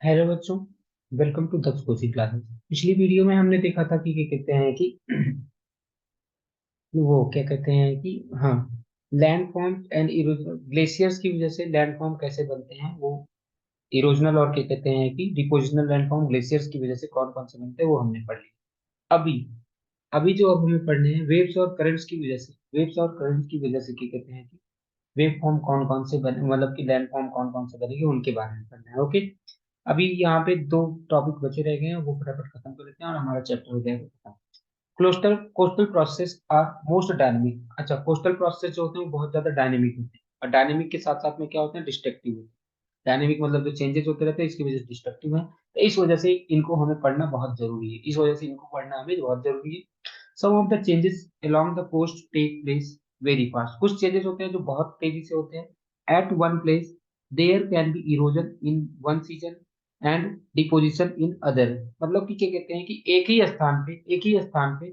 Hello बच्चों। Welcome to Daksh coaching classes. पिछली video में हमने देखा था कि क्या कहते हैं कि वो क्या कहते हैं कि हाँ, land form and erosion glaciers की वजह से लैंड फॉर्म कैसे बनते हैं, वो इरोजनल और क्या कहते हैं कि डिपोजिशनल लैंड फॉर्म ग्लेशियर्स की वजह से कौन कौन से बनते हैं वो हमने पढ़ लिया। अभी अभी जो अब हमें पढ़ने हैं वेव्स और करंट्स की वजह से, वेव्स और करंट्स की वजह से क्या कहते हैं कि वेव फॉर्म कौन कौन से बने, मतलब कि लैंड फॉर्म कौन कौन से बनेंगे उनके बारे में पढ़ना है। ओके, अभी यहाँ पे दो टॉपिक बचे रह गए हैं, वो फटाफट खत्म कर लेते हैं और हमारा चैप्टर हो जाएगा खत्म। Coastal coastal process are most dynamic. अच्छा, कोस्टल प्रोसेस जो होते हैं वो बहुत ज्यादा डायनेमिक होते हैं, और डायनेमिक के साथ साथ में क्या होते हैं, डिस्ट्रक्टिव होते हैं। डायनेमिक मतलब जो चेंजेस होते रहते हैं, इसकी वजह से डिस्ट्रक्टिव है, तो इस वजह से इनको हमें पढ़ना बहुत जरूरी है, इस वजह से इनको पढ़ना हमें बहुत जरूरी है। Some of the changes along the coast take place very fast. कुछ चेंजेस होते हैं जो बहुत तेजी से होते हैं। At one place there can be erosion in one season and deposition in other. मतलब कि क्या कहते हैं कि एक ही स्थान पे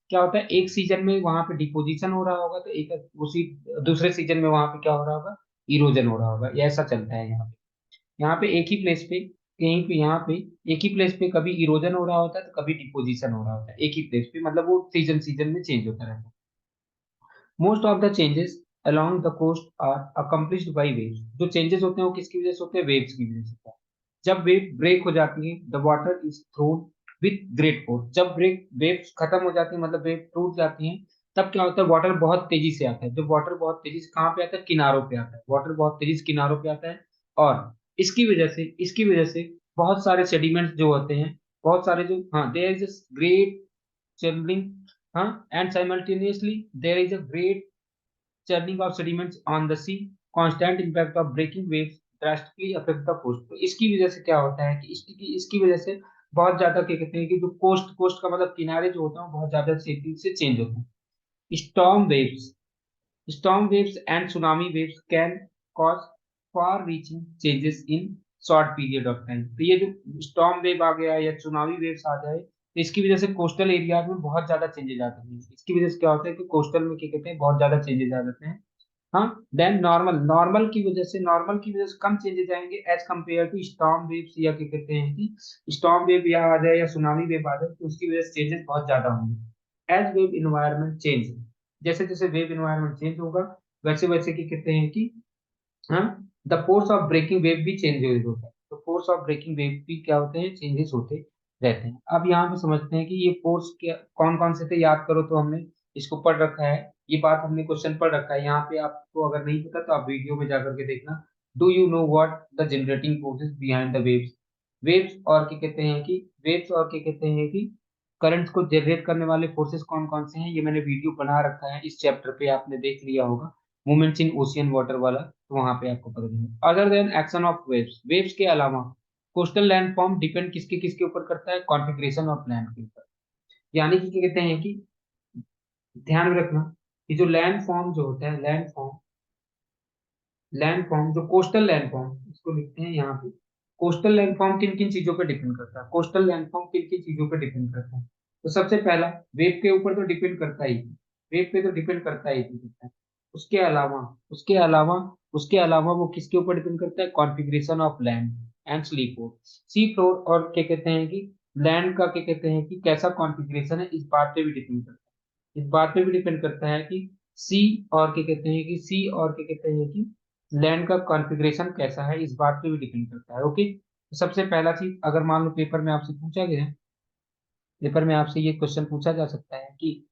क्या होता है, एक सीजन में वहां पे डिपोजिशन हो रहा होगा, तो एक उसी दूसरे सीजन में वहां पे क्या हो रहा होगा, इरोजन हो रहा होगा। ये ऐसा चलता है यहाँ पे। यहाँ पे एक ही प्लेस पे, कहीं पे यहाँ पे एक ही प्लेस पे कभी इरोजन हो रहा होता है तो कभी डिपोजिशन हो रहा होता है, एक ही प्लेस पे, मतलब वो सीजन सीजन में चेंज होता रहता है। Most of the changes along the coast are accomplished by waves. जो चेंजेस होते हैं वो किसकी वजह से होते हैं, वेव्स की वजह से होता है। जब वेव ब्रेक हो जाती है the water is throne with great force. जब ब्रेक वेव्स खत्म हो जाती है, मतलब वेव टूट जाती है, तब क्या होता है, वाटर बहुत तेजी से आता है। जब वाटर बहुत तेजी से कहाँ पे आता है, किनारों पे आता है, वाटर बहुत तेजी से किनारों पे आता है। और इसकी वजह से बहुत सारे सेडिमेंट्स जो होते हैं, बहुत सारे जो, हाँ, there is great churning, and simultaneously there is a great churning of sediments on the sea. Constant impact of breaking waves drastically affect the coast। तो इसकी वजह से क्या होता है कि इसकी वजह से बहुत ज्यादा क्या कहते हैं कि जो कोस्ट कोस्ट का मतलब किनारे जो होते हैं वो बहुत ज्यादा तेजी से चेंज होते हैं। Storm waves and tsunami waves can cause far reaching changes in short period of time. तो ये जो स्टॉर्म वेव आ गया या सुनामी वेव्स आ जाए, तो इसकी वजह से कोस्टल एरियाज में बहुत ज्यादा चेंजेस आ जाते हैं। इसकी वजह से क्या होता है कि कोस्टल में क्या कहते हैं, बहुत ज्यादा चेंजेस आ जाते हैं। हाँ, देन नॉर्मल की वजह से कम चेंजेस आएंगे as compared to storm waves, या क्या कहते हैं कि स्टॉर्म वेव या आ जाए या सुनामी वेव आ जाए, तो उसकी वजह से चेंजेस बहुत ज्यादा होंगे। एज वेव इन्वायरमेंट चेंज, जैसे जैसे वेव इन्वायरमेंट चेंज होगा, वैसे वैसे क्या कहते हैं कि हाँ, the force of breaking wave भी चेंज होता है। तो फोर्स ऑफ ब्रेकिंग वेव भी क्या होते हैं, चेंजेस होते रहते हैं। अब यहाँ पे समझते हैं कि ये फोर्स क्या, कौन कौन से थे, याद करो। तो हमने इसको पढ़ रखा है, ये बात हमने क्वेश्चन पढ़ रखा है। यहाँ पे आपको अगर नहीं पता तो आप वीडियो में जाकर के देखना। Do you know what the generating forces behind the waves. Waves और क्या कहते हैं कि वेव्स और क्या कहते हैं कि करंट्स को जनरेट करने वाले फोर्सेस कौन कौन से हैं, ये मैंने वीडियो बना रखा है इस चैप्टर पे, आपने देख लिया होगा, मूवमेंट्स इन ओशियन वाटर वाला। तो वहां पे आपको पता चलेगा। Other than action of waves, waves के अलावा कोस्टल लैंड फॉर्म डिपेंड किसके किसके ऊपर करता है, कॉन्फ़िगरेशन ऑफ लैंड के ऊपर। यानी कि क्या कहते हैं कि ध्यान में रखना कि जो लैंड फॉर्म जो होता है, लैंड फॉर्म जो कोस्टल लैंड फॉर्म, इसको लिखते हैं यहाँ पे। कोस्टल लैंड फॉर्म किन किन चीजों पर डिपेंड करता है, कोस्टल लैंड फॉर्म किन किन चीजों पर डिपेंड करता है। तो सबसे पहला, वेव के ऊपर तो डिपेंड करता ही, वेव पे तो डिपेंड करता है। उसके अलावा उसके अलावा उसके अलावा वो किसके ऊपर डिपेंड करता है, configuration of land and sea floor. Sea floor और क्या कहते हैं कि लैंड का क्या कहते हैं कि कैसा कॉन्फ़िगरेशन है, इस बात पे भी डिपेंड करता है। इस बात पे भी डिपेंड करता है कि सी और क्या कहते हैं कि सी और क्या कहते हैं कि लैंड का कॉन्फ़िगरेशन कैसा है, इस बात पे भी डिपेंड करता है। ओके, तो सबसे पहला चीज, अगर मान लो पेपर में आपसे पूछा गया, पेपर में आपसे ये क्वेश्चन पूछा जा सकता है कि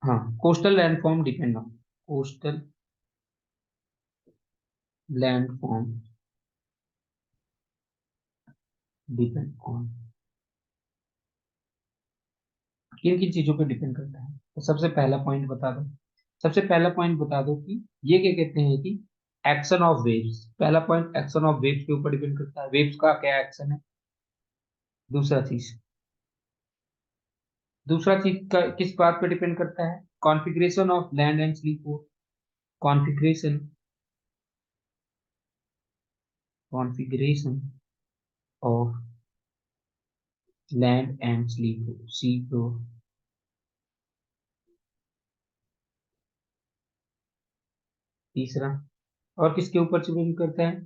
हाँ, coastal landform depend on, coastal landform depend on किन किन चीजों पे डिपेंड करता है। तो सबसे पहला पॉइंट बता दो कि ये क्या कहते हैं कि एक्शन ऑफ वेव्स। पहला पॉइंट, एक्शन ऑफ वेव्स के ऊपर डिपेंड करता है, वेव्स का क्या एक्शन है। दूसरा चीज दूसरा चीज का किस बात पे डिपेंड करता है, configuration of land and sea floor. Configuration configuration of land and sea floor. तीसरा, और किसके ऊपर डिपेंड करता है?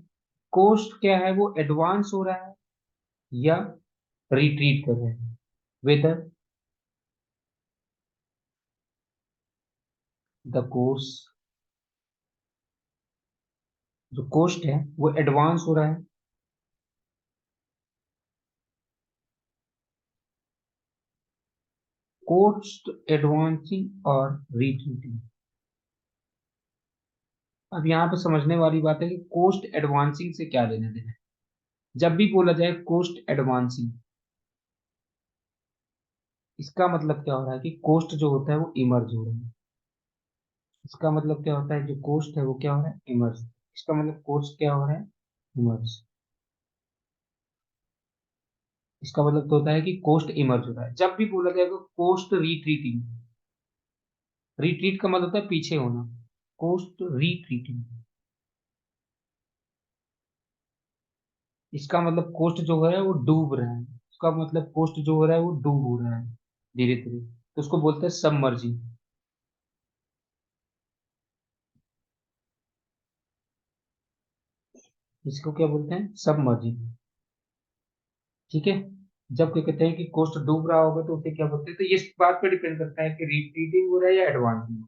कोस्ट क्या है, वो एडवांस हो रहा है या रिट्रीट कर रहा है। वेदर द कोस्ट, जो कोस्ट है वो एडवांस हो रहा है, कोस्ट एडवांसिंग और रिट्रीटिंग। अब यहाँ पे समझने वाली बात है कि कोस्ट एडवांसिंग से क्या लेना देना है। जब भी बोला जाए कोस्ट एडवांसिंग, इसका मतलब क्या हो रहा है कि कोस्ट जो होता है वो इमर्ज हो रहा है। इसका मतलब क्या होता है, जो कोस्ट है वो क्या हो रहा है, इमर्ज। इसका मतलब कोस्ट क्या हो रहा है, इमर्ज। इसका मतलब तो होता है कि कोस्ट इमर्ज हो रहा है। जब भी बोला जाएगा कोस्ट रिट्रीटिंग, रिट्रीट का मतलब होता है पीछे होना, कोस्ट रिट्रीटिंग, इसका मतलब कोस्ट जो है वो डूब रहा है। इसका मतलब कोस्ट जो हो रहा है वो डूब हो रहा है धीरे धीरे, तो उसको बोलते हैं सबमर्जिंग। इसको क्या बोलते हैं, सबमर्जिंग। ठीक है। जब क्या कहते हैं कि कोस्ट डूब रहा होगा तो उसे क्या बोलते हैं, तो ये इस बात पर डिपेंड करता है कि रिट्रीटिंग हो रहा है या एडवांसिंग।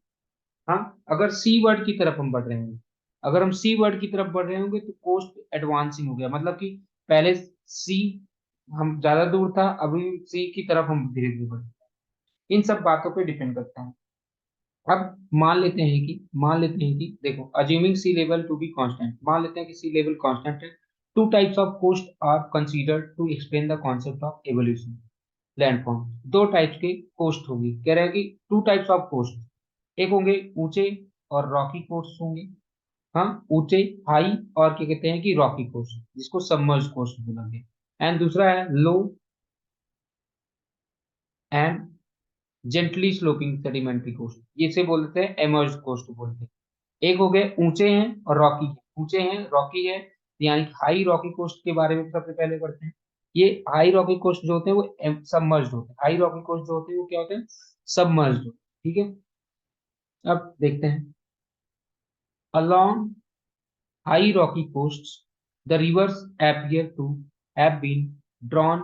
हाँ, अगर सी वर्ड की तरफ हम बढ़ रहे होंगे, अगर हम सी वर्ड की तरफ बढ़ रहे होंगे तो कोस्ट एडवांसिंग हो गया, मतलब कि पहले सी हम ज्यादा दूर था, अभी सी की तरफ हम धीरे धीरे बढ़। इन सब बातों पे डिपेंड करता है। अब मान लेते हैं कि देखो, assuming sea level to be constant, मान लेते हैं कि सी लेवल कांस्टेंट है। Two types of coast are considered to explain the concept of evolution. Landform, दो टाइप्स के कोस्ट होंगे, कह रहे हैं कि टू टाइप्स ऑफ कोस्ट, एक होंगे ऊंचे और रॉकी कोस्ट होंगे। हाँ, ऊंचे, हाई, और क्या कहते हैं कि रॉकी कोस्ट, जिसको सबमर्ज कोस्ट बोलेंगे। एंड दूसरा है low and gently sloping sedimentary coast, ये से बोलते हैं एमर्ज कोस्ट बोलते हैं। एक हो गए ऊंचे हैं और रॉकी है, ऊंचे हैं रॉकी है, यानी हाई रॉकी कोस्ट के बारे में सबसे पहले पढ़ते हैं। ये हाई रॉकी कोस्ट जो होते हैं वो सबमर्ज्ड होते हैं, हाई रॉकी कोस्ट जो होते हैं वो क्या होते हैं, सबमर्ज्ड होते हैं। ठीक है। अब देखते हैं, along high rocky coasts the rivers appear to have been drawn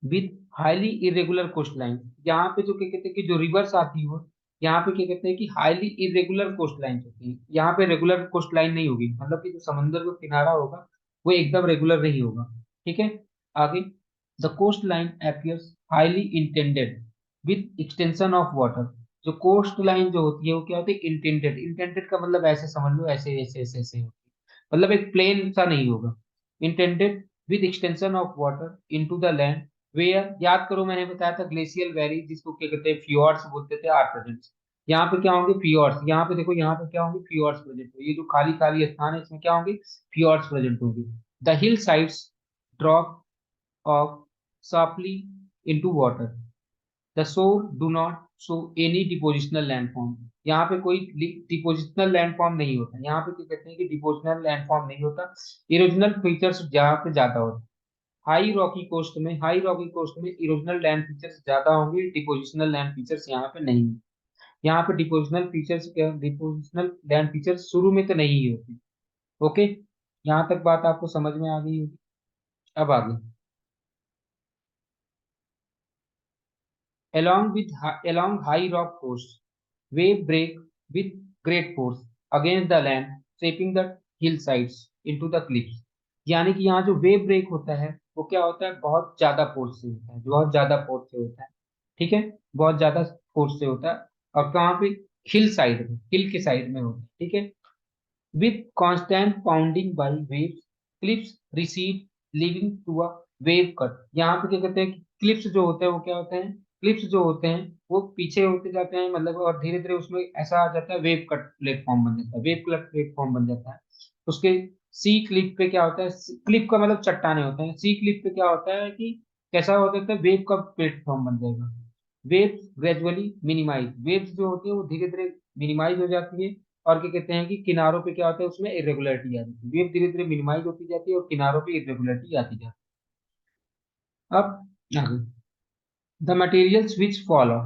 with highly irregular coast line. यहाँ पे जो क्या कहते हैं कि जो रिवर्स आती हो, यहाँ पे क्या कहते हैं कि हाईली इरेगुलर कोस्ट लाइन होती है, यहाँ पे रेगुलर कोस्ट लाइन नहीं होगी, मतलब कि जो समंदर का किनारा होगा वो एकदम रेगुलर नहीं होगा। ठीक है। आगे, the coast line appears highly intended with extension of water. जो कोस्ट लाइन जो होती है वो क्या होती है, इंटेंडेड। इंटेंडेड का मतलब ऐसे समझ लो, ऐसे ऐसे ऐसे ऐसे होती है, मतलब एक प्लेन सा नहीं होगा। Intended with extension of water into the land where, याद करो मैंने बताया था ग्लेशियल वैली, जिसको क्या कहते हैं फियोर्ड्स बोलते थे, आर प्रेजेंट। यहाँ पे क्या होंगे, फियोर्ड्स। यहाँ पे देखो, यहाँ पे क्या होंगे, फियोर्ड्स प्रेजेंट होंगे। ये जो खाली खाली स्थान है इसमें क्या होंगे, फियोर्ड्स प्रेजेंट होंगे। The hill sides drop of sharply into water. The shore do not show any depositional landform. यहाँ पे कोई डिपोजिशनल लैंडफॉर्म नहीं होता, यहाँ पे क्या कहते हैं कि डिपोजिशनल लैंडफॉर्म नहीं होता। इरोजनल फीचर्स जहाँ पे ज्यादा होते हैं, हाई रॉकी कोस्ट में इरोजनल लैंड फीचर्स ज्यादा होंगे, डिपोजिशनल लैंड फीचर्स यहाँ पे नहीं है। यहाँ पे डिपोजिशनल फीचर्स क्या, डिपोजिशनल लैंड फीचर्स शुरू में तो नहीं ही होते। ओके, यहाँ तक बात आपको समझ में आ गई होगी। अब आगे, along high rock coasts, wave break with great force against the land, shaping the hillsides into the cliffs। यानी कि यहाँ जो वेव ब्रेक होता है वो क्या होता है, बहुत ज्यादा फोर्स से होता है, बहुत ज्यादा फोर्स से होता है। ठीक है, बहुत ज्यादा फोर्स से होता है। और कहाँ पे, हिल साइड में, हिल के साइड में होता है। ठीक है। with constant pounding by waves, cliffs recede leading to a wave cut। यहाँ पे क्या कहते हैं कि क्लिप्स जो होते हैं वो क्या होते हैं, क्लिप्स जो होते हैं वो पीछे होते जाते हैं, मतलब और धीरे धीरे उसमें ऐसा आ जाता है, वेव कट प्लेटफॉर्म बन जाता है, वेव कट प्लेटफॉर्म बन जाता है। उसके सी क्लिप पे क्या होता है, क्लिप का मतलब चट्टाने होते हैं, सी क्लिप पे क्या होता है कि कैसा हो जाता है, वेव का प्लेटफॉर्म बन जाएगा। वेव्स ग्रेजुअली मिनिमाइज, वेव्स जो होती है वो धीरे धीरे मिनिमाइज हो जाती है। और क्या कहते हैं कि किनारों पे क्या होता है, उसमें इरेगुलरिटी आ जाती है, वेव धीरे धीरे मिनिमाइज होती जाती है और किनारों पे इरेगुलरिटी आती जाती है। अब आगे, द मटेरियल्स विच फॉलो,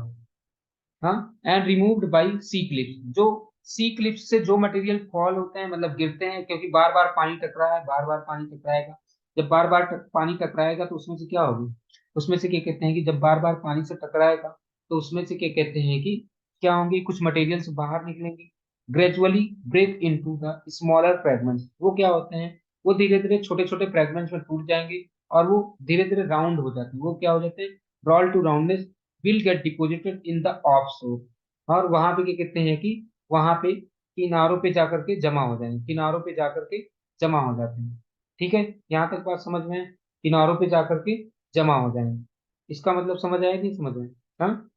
हाँ, and removed by sea cliffs, जो सी क्लिप्स से जो मटेरियल फॉल होते हैं मतलब गिरते हैं, क्योंकि बार बार पानी टकरा है, बार बार पानी टकराएगा। जब बार बार पानी टकराएगा तो उसमें से क्या होगी, उसमें से क्या कहते हैं कि जब बार बार पानी से टकराएगा तो उसमें से क्या कहते हैं कि क्या होंगे, कुछ मटेरियल्स बाहर निकलेंगे, gradually break into the smaller fragments. वो क्या होते हैं, वो धीरे धीरे छोटे छोटे फ्रेगमेंट्स में टूट जाएंगे और वो धीरे धीरे राउंड हो जाते हैं। वो क्या हो जाते हैं, roll to roundness will get deposited in the of shore. और वहां पे क्या कहते हैं कि वहां पे किनारों पे जाकर के जमा हो जाएंगे, किनारों पे जाकर के जमा हो जाते हैं। ठीक है, यहाँ तक बात समझ में है, किनारों पे जाकर के जमा हो जाएंगे। इसका मतलब समझ आया कि नहीं समझ में? हाँ,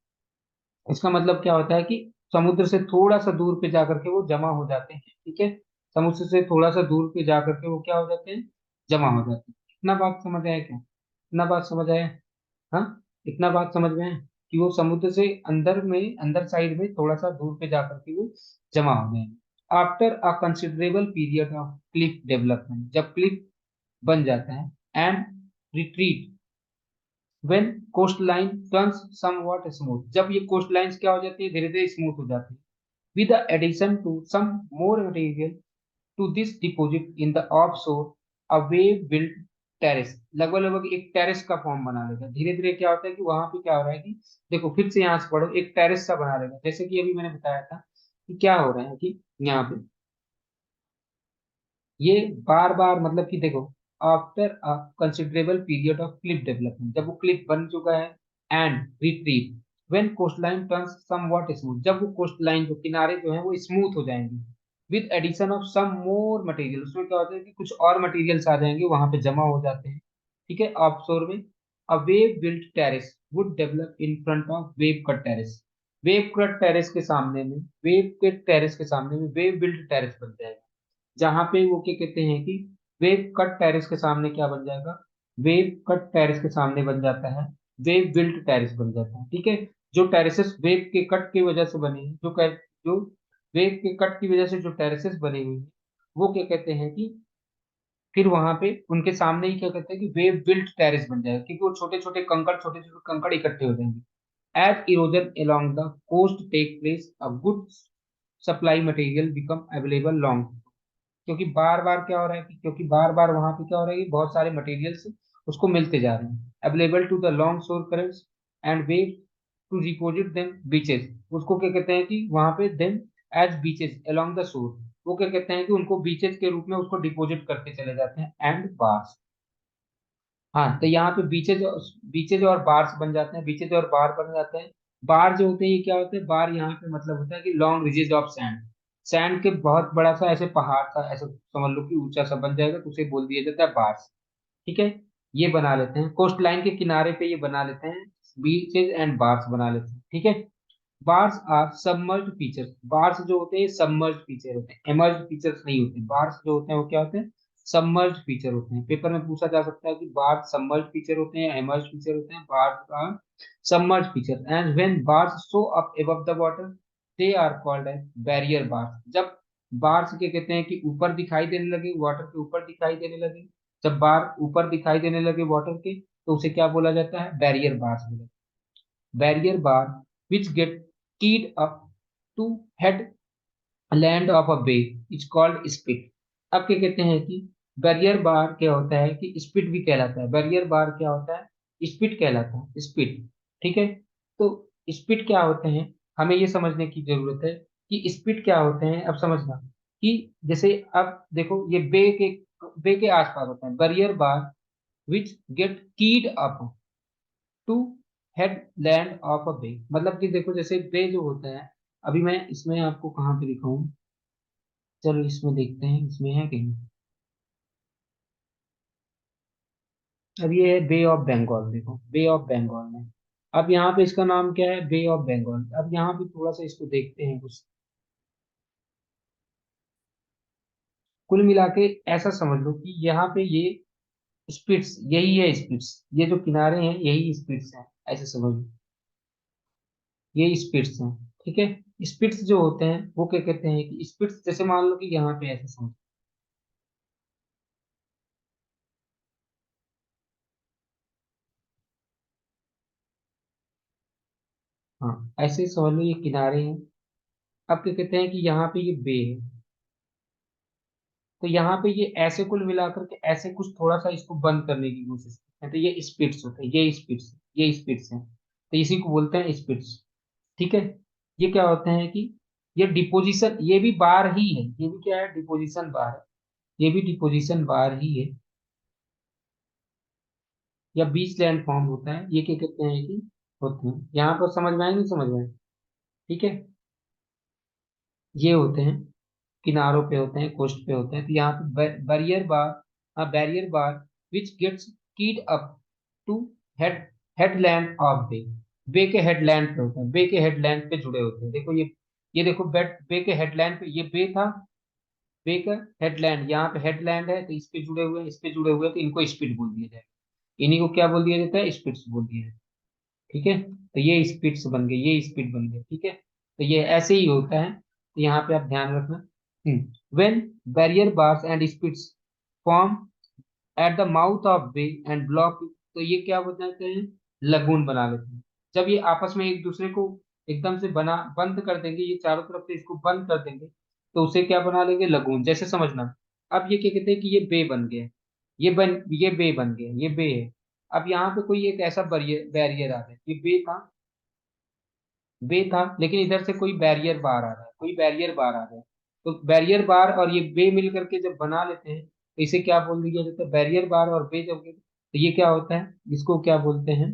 इसका मतलब क्या होता है कि समुद्र से थोड़ा सा दूर पे जाकर के वो जमा हो जाते हैं। ठीक है, समुद्र से थोड़ा सा दूर पे जाकर के वो क्या हो जाते हैं, जमा हो जाते हैं। इतना बात समझ आया क्या, इतना बात समझ आया? हाँ, इतना बात समझ में है कि वो समुद्र से अंदर में, अंदर साइड में थोड़ा सा दूर पे जाकर के वो जमा हो गए। After a considerable period of cliff development, जब क्लिफ बन जाता है, and retreat when coast line turns somewhat smooth, जब ये कोस्ट लाइंस क्या हो जाती है, धीरे धीरे स्मूथ हो जाती है, with the addition to some more material to this deposit in the offshore, a wave built terrace, लगभग लगभग एक टेरेस का फॉर्म बना लेगा। धीरे धीरे क्या होता है कि वहां पे क्या हो रहा है कि देखो फिर से यहाँ से पढ़ो, एक टेरेस सा बना लेगा। जैसे कि अभी मैंने बताया था कि क्या हो रहा है कि यहाँ पे ये बार बार मतलब कि देखो, after a considerable period of cliff development, जब वो क्लिफ बन चुका है, and retreat when coastline turns somewhat smooth, जब वो कोस्टलाइन जो किनारे जो है वो स्मूथ हो जाएंगे, with addition of some more material, उसमें क्या होता है कि कुछ और मटेरियल्स आ जाएंगे वहां पे जमा हो जाते हैं। ठीक है, ऑफशोर में a wave built terrace would develop in front of wave cut terrace, wave cut terrace के सामने में, वेव के टेरेस के सामने में वेव बिल्ट टेरेस बन जाएगा। जहां पे वो क्या कहते हैं कि वेव कट टेरेस के सामने क्या बन जाएगा, वेव कट टेरेस के सामने बन जाता है, वेव बिल्ट टेरेस बन जाता है। ठीक है, जो टेरेसेस वेव के कट की वजह से बने हैं, जो वेव के कट की वजह से जो टेरेसेस बने हुए हैं, वो क्या कहते हैं कि फिर वहां पे उनके सामने ही क्या कहते हैं कि वेव बिल्ट टेरेस बन जाएगा, क्योंकि वो छोटे छोटे कंकड़ इकट्ठे हो जाएंगे। As erosion along the coast take place, a good supply material become available long, क्योंकि बार बार क्या हो रहा है कि क्योंकि बार बार वहां पे क्या हो रहा है कि बहुत सारे मटेरियल्स उसको मिलते जा रहे हैं, available to the long shore currents and wave to deposit them beaches, उसको क्या कहते हैं कि वहां पे them as beaches along the shore, वो क्या कहते हैं कि उनको बीचेस के रूप में उसको डिपोजिट करते चले जाते हैं, एंड बार्स। हाँ, तो यहाँ पे बीचेज, बीचेज और बार्स बन जाते हैं, बीचेज और बार बन जाते हैं। बार जो होते हैं ये क्या होते हैं, बार यहाँ पे मतलब होता है कि long ridges of sand, sand के बहुत बड़ा सा ऐसे पहाड़ सा ऐसे समझ लो कि ऊंचा सा बन जाएगा, तो उसे बोल दिया जाता है बार्स। ठीक है, ये बना लेते हैं कोस्ट लाइन के किनारे पे, ये बना लेते हैं बीचेज एंड बार्स बना लेते हैं। ठीक है, bars are submerged features, bars जो होते हैं सबमर्ज्ड फीचर होते हैं, एमर्ज्ड फीचर्स नहीं होते। बार्स जो होते हैं वो क्या होते हैं, सबमर्ज्ड फीचर होते हैं। पेपर में पूछा जा सकता है कि बार्स सबमर्ज्ड फीचर होते हैं या एमर्ज्ड फीचर होते हैं। Bars are submerged feature, and when bars show up above the water they are called as barrier bars, जब बार्स के कहते हैं कि ऊपर दिखाई देने लगे, वाटर के ऊपर दिखाई देने लगे, जब बार ऊपर दिखाई देने लगे वाटर के, तो उसे क्या बोला जाता है, बैरियर बार्स बोला, barrier bar which get keyed up to head land of a bay is called spit। अब क्या कहते हैं कि बैरियर बार क्या होता है कि स्पिट भी कहलाता है, बैरियर बार क्या होता है, स्पिट कहलाता है, स्पिट। ठीक है, तो स्पिट क्या होते हैं, हमें ये समझने की जरूरत है कि स्पिट क्या होते हैं। अब समझना कि जैसे अब देखो ये बे के आसपास होता है, barrier bar which get keyed up to headland of a bay, मतलब कि देखो जैसे बे जो होता है, अभी मैं इसमें आपको कहाँ पे दिखाऊं, चलो इसमें देखते हैं, इसमें है कहीं। अब ये है बे ऑफ बंगाल, देखो बे ऑफ बंगाल में, अब यहाँ पे इसका नाम क्या है, बे ऑफ बंगाल। अब यहाँ पे थोड़ा सा इसको देखते हैं कुछ, कुल मिला के ऐसा समझ लो कि यहाँ पे ये स्पिट्स, यही है स्पिट्स, ये जो किनारे हैं यही स्पिट्स हैं, ऐसे समझ लो ये स्पिट्स हैं। ठीक है, स्पिट्स जो होते हैं वो क्या कहते हैं कि स्पिट्स, जैसे मान लो कि यहाँ पे ऐसे समझ, हाँ, ऐसे समझ लो ये किनारे हैं। अब क्या कहते हैं कि यहाँ पे ये बे है, तो यहाँ पे ये ऐसे कुल मिलाकर के ऐसे कुछ थोड़ा सा इसको बंद करने की कोशिश करते हैं, तो ये स्पिट्स होते हैं, ये स्पिट्स हैं, तो इसी को बोलते हैं स्पिट्स। ठीक है। ये क्या होते हैं कि ये डिपोजिशन, ये भी बार ही है, ये भी क्या है, डिपोजिशन बार है, ये भी डिपोजिशन बार ही है, या बीच लैंड फॉर्म होता है, ये क्या कहते हैं कि होते हैं। यहाँ पर समझ में आए नहीं समझ में आए? ठीक है। ये होते हैं, किनारों पे होते हैं, कोस्ट पे होते हैं, तो यहाँ पे barrier bar which gets keyed up to head headland of bay. Bay के हेडलैंड पे होते हैं, बे के हेडलैंड पे जुड़े होते हैं। देखो ये देखो बे के हेडलैंड पे ये बे था, बे का हेडलैंड, यहाँ पे हेडलैंड है तो इस पे जुड़े हुए हैं, इस पे जुड़े हुए हैं, तो इनको स्पिट बोल दिया जाएगा। इन्हीं को क्या बोल दिया जाता है, स्पिट्स बोल दिया जाता है। ठीक है, तो ये स्पिट्स बन गए, ये स्पिट बन गए। ठीक है, तो ये ऐसे ही होता है, तो यहाँ पे आप ध्यान रखना। When barrier bars and spits form at the mouth of bay and block, तो ये क्या बताते हैं, लगून बना लेते हैं। जब ये आपस में एक दूसरे को एकदम से बना बंद कर देंगे, ये चारों तरफ से इसको बंद कर देंगे, तो उसे क्या बना लेंगे, लगून जैसे समझना। अब ये क्या कहते हैं कि ये बे बन गया, ये बे बन गया, ये बे है। अब यहाँ पे कोई एक ऐसा बैरियर बैरियर आ रहा है, ये बे था, लेकिन इधर से कोई बैरियर बार आ रहा है, कोई बैरियर बार आ रहा है, तो बैरियर बार और ये बे मिल करके जब बना लेते हैं, तो इसे क्या बोल दिया जाता है, बैरियर बार और बे जब, तो ये क्या होता है, इसको क्या बोलते हैं,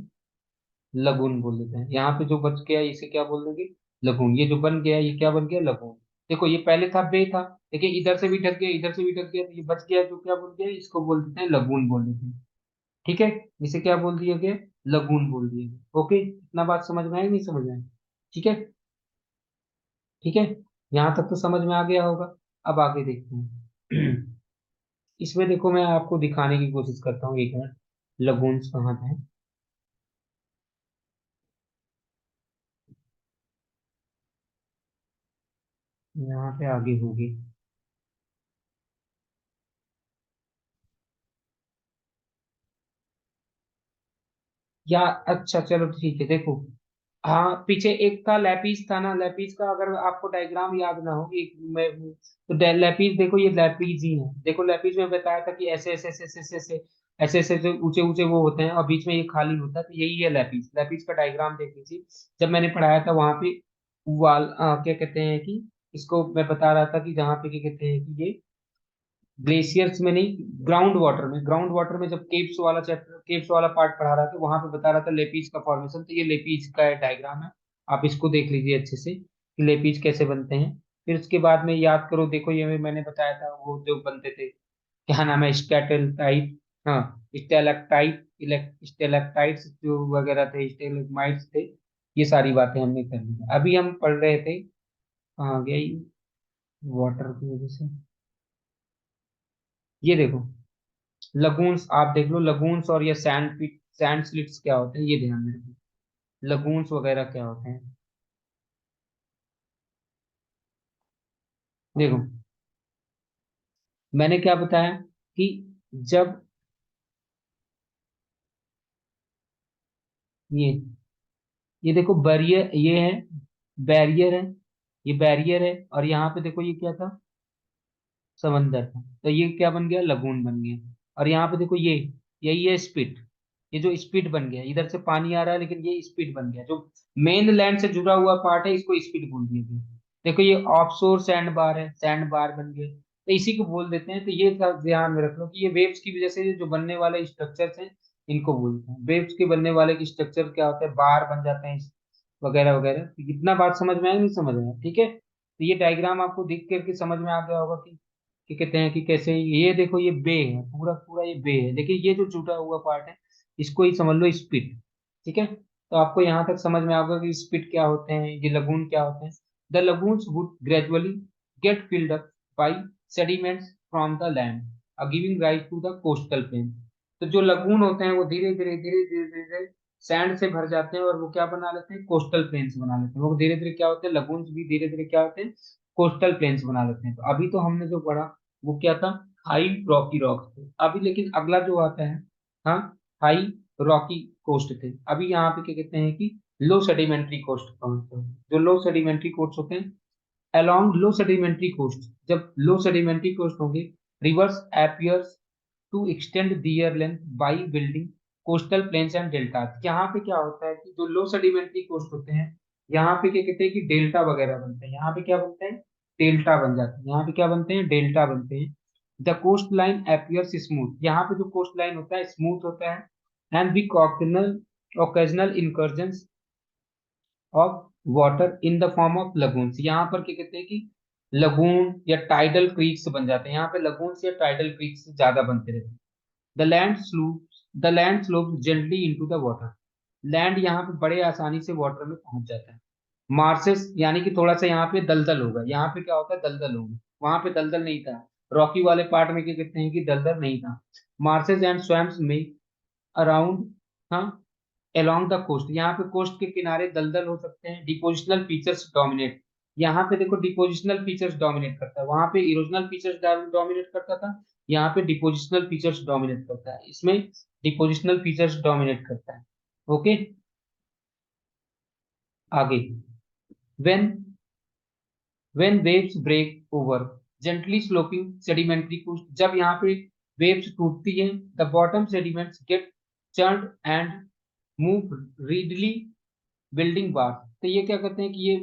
लगून बोल देते हैं। यहाँ पे जो बच गया इसे क्या बोल देंगे, लगून। ये जो बन गया ये क्या बन गया, लगून। देखो ये पहले था बे था, लेकिन इधर से भी ढक गया, इधर से भी ढक गया, तो ये बच गया, जो क्या बोल गया, इसको बोल देते हैं लगून बोल देते हैं। ठीक है, इसे क्या बोल दिया गया, लगून बोल दिया गया। ओके, इतना बात समझ में आई नहीं समझ में आई? ठीक है। ठीक है, यहाँ तक तो समझ में आ गया होगा। अब आगे देखते हैं। इसमें देखो मैं आपको दिखाने की कोशिश करता हूँ, एक मिनट, लगून्स कहाँ पे है। यहाँ पे आगे होगी, या अच्छा चलो ठीक है, देखो। हाँ, पीछे एक था लैपीस था ना, लैपीस का अगर आपको डायग्राम याद ना हो, एक मैं तो लैपीस, देखो ये लैपीस ही है। देखो लैपीस में बताया था कि ऐसे ऐसे ऐसे ऐसे ऐसे ऐसे ऐसे ऐसे ऐसे ऊंचे ऊंचे वो होते हैं, और बीच में ये खाली होता है, तो यही है लैपीस। लैपीस का डायग्राम देख लीजिए, जब मैंने पढ़ाया था वहां पे क्या कहते हैं कि, इसको मैं बता रहा था कि जहाँ पे क्या कहते हैं कि ये ग्लेशियर्स में नहीं, ग्राउंड वाटर में जब केव्स वाला चैप्टर, केव्स वाला पार्ट पढ़ा रहा था, वहां पे बता रहा था लेपीज का फॉर्मेशन, तो ये लेपीज का डायग्राम है। आप इसको देख लीजिए अच्छे से कि लेपीज कैसे बनते हैं। फिर उसके बाद में याद करो, देखो ये मैंने बताया था वो जो बनते थे, क्या नाम है, स्टैटेलाइट, हाँ, स्टेलेक्टाइट्स जो वगैरह थे, स्टेलेगमाइट्स थे। ये सारी बातें हमने कर ली। अभी हम पढ़ रहे थे, कहाँ गया ये, वाटर की वजह से, ये देखो लगून्स, आप देख लो लगून्स, और ये सैंड स्लिट्स क्या होते हैं, ये ध्यान में रखो, लगून्स वगैरह क्या होते हैं। देखो मैंने क्या बताया कि जब ये ये देखो बैरियर, ये है बैरियर है, ये बैरियर है, और यहाँ पे देखो ये क्या था, समंदर था, तो ये क्या बन गया, लगून बन गया। और यहाँ पे देखो ये, यही है स्पिट, ये जो स्पिट बन गया, इधर से पानी आ रहा है लेकिन ये स्पिट बन गया, जो मेन लैंड से जुड़ा हुआ पार्ट है, इसको स्पिट बोल दिया गया। देखो ये ऑफशोर सैंड बार है, सैंड बार बन गए, तो इसी को बोल देते हैं। तो ये ध्यान में रख लो कि ये वेव्स की वजह से जो बनने वाले स्ट्रक्चर्स हैं, इनको बोलते हैं वेव्स के बनने वाले स्ट्रक्चर, क्या होता है, बार बन जाते हैं वगैरह वगैरह। तो इतना बात समझ में आया नहीं समझ में आया? ठीक है, तो ये डायग्राम आपको दिख करके समझ में आ गया होगा कि कहते हैं कि कैसे, ये देखो ये बे है, पूरा पूरा ये बे है, लेकिन ये जो टूटा हुआ पार्ट है, इसको ही समझ लो स्पिट। ठीक है, तो आपको यहाँ तक समझ में आएगा कि स्पिट क्या होते हैं, ये लगून क्या होते हैं। The lagoons would gradually get filled up by sediments from the land, giving rise to the coastal plain. तो जो लगून होते हैं वो धीरे धीरे धीरे धीरे धीरे सैंड से भर जाते हैं, और वो क्या बना लेते हैं, कोस्टल प्लेन्स बना लेते हैं। वो धीरे धीरे क्या होते हैं, लगून्स भी धीरे धीरे क्या होते हैं, कोस्टल प्लेन्स बना लेते हैं। तो अभी तो हमने जो पढ़ा वो क्या था, हाई रॉकी रॉक थे। अभी लेकिन अगला जो आता है, हाँ, हाई रॉकी कोस्ट थे। अभी यहाँ पे क्या कहते हैं कि लो सेडिमेंट्री कोस्ट कौन से हैं? जो लो सेडिमेंट्री कोस्ट होते हैं, along low sedimentary coast, जब लो sedimentary coast होंगे, rivers appears to extend their length by building coastal plains and deltas। यहाँ पे क्या होता है कि जो लो sedimentary coast होते हैं, यहाँ पे क्या कहते हैं कि डेल्टा वगैरह बनते हैं। यहाँ पे क्या बनते हैं, डेल्टा बन जाते हैं। यहाँ पे क्या बनते हैं, डेल्टा बनते हैं। The coast line appears smooth, यहाँ पे जो कोस्ट लाइन होता है स्मूथ होता है। And the occasional incursions of water in the form of lagoons, यहाँ पर क्या कहते हैं कि लगून या टाइडल क्रीक्स बन जाते हैं। यहाँ पे लगून्स या टाइडल क्रीक्स ज्यादा बनते रहते हैं। The land slope gently into the water, land यहाँ पे बड़े आसानी से वाटर में पहुंच जाता है। मार्सेस यानी कि थोड़ा सा यहाँ पे दलदल होगा, यहाँ पे क्या होता है दलदल होगा, वहां पे दलदल नहीं था। रॉकी वाले पार्ट में क्या कहते हैं कि दलदल नहीं था। मार्सेस एंड स्वैम्स में अराउंड, हाँ, along द कोस्ट, यहाँ पे कोस्ट के किनारे दलदल हो सकते हैं। डिपोजिशनल फीचर्स डोमिनेट, यहाँ पे देखो डिपोजिशनल फीचर्स डोमिनेट करता है, वहां पे इरोजनल फीचर्स डोमिनेट करता था, यहाँ पे डिपोजिशनल फीचर्स डोमिनेट करता है। इसमें डिपोजिशनल फीचर्स डोमिनेट करता है। ओके, आगे, when when waves break over gently sloping sedimentary coast, जब यहाँ पे वेव्स टूटती हैं, the bottom sediments get churned and move readily building bar. तो ये क्या करते हैं कि ये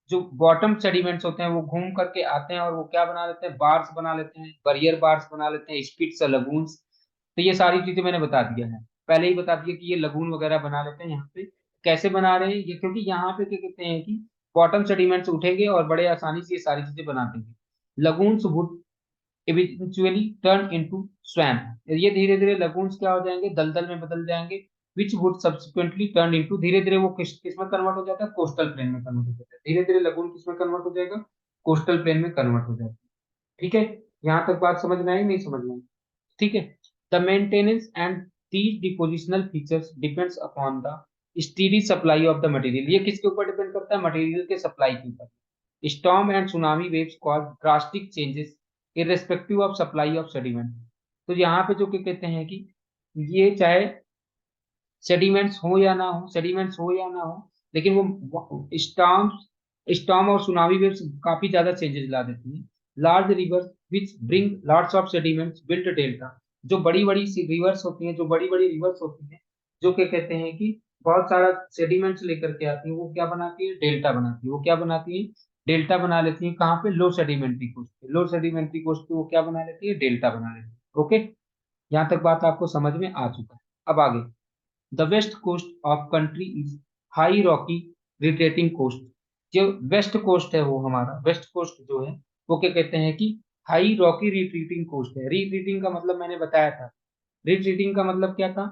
जो बॉटम सेडिमेंट्स होते हैं वो घूम करके आते हैं और वो क्या बना लेते हैं, बार्स बना लेते हैं, बरियर बार्स बना लेते हैं, स्पिट्स, लगून्स। तो ये सारी चीजें मैंने बता दिया है, पहले ही बता दिया कि ये लगून वगैरह बना लेते हैं। यहाँ पे कैसे बना रहे हैं ये, क्योंकि यहाँ पे क्या कहते हैं कि बॉटम सेडिमेंट्स उठेंगे और बड़े आसानी से ये सारी चीजें बना देंगे। Lagoons would eventually turn into swamp, ये धीरे धीरे लगून्स क्या हो जाएंगे, दलदल में बदल जाएंगे। Which would subsequently turn into, धीरे धीरे वो किस में कन्वर्ट हो जाता है, कोस्टल प्लेन में कन्वर्ट हो जाता है। धीरे धीरे लगून किस में कन्वर्ट हो जाएगा, कोस्टल प्लेन में कन्वर्ट हो जाएगा। ठीक है, यहाँ तक बात समझ में आई, नहीं समझ में आई? ठीक है। The maintenance and these depositional features depends upon the steady supply of the material, ये किसके ऊपर डिपेंड करता है, मटेरियल के सप्लाई के ऊपर। Storm and tsunami waves cause drastic changes irrespective of supply of sediment. तो यहाँ पे जो क्या कहते हैं कि ये चाहे सेडिमेंट्स हो या ना हो, सेडिमेंट्स हो या ना हो, लेकिन वो स्टॉर्म और सुनामी वेव्स काफी ज्यादा चेंजेस ला देती हैं। Large reverse which bring lots of sediments build delta, जो बड़ी बड़ी रिवर्स होती हैं, जो बड़ी बड़ी रिवर्स होती हैं, जो क्या कहते हैं कि बहुत सारा सेडिमेंट्स लेकर के आती है, वो क्या बनाती है, डेल्टा बनाती है। वो क्या बनाती है, डेल्टा बना लेती है। कहाँ पे, लो सेडिमेंट्री कोस्ट पे, लो सेडिमेंट्री कोस्ट पे वो क्या बना लेती है, डेल्टा बना लेती है। ओके, यहाँ तक बात आपको समझ में आ चुका है। अब आगे, the west coast of country is high rocky retreating coast, जो वेस्ट कोस्ट है वो हमारा वेस्ट कोस्ट जो है वो क्या कहते हैं कि हाई रॉकी रिट्रीटिंग कोस्ट है। रिट्रीटिंग का मतलब मैंने बताया था, रिट्रीटिंग का मतलब क्या था,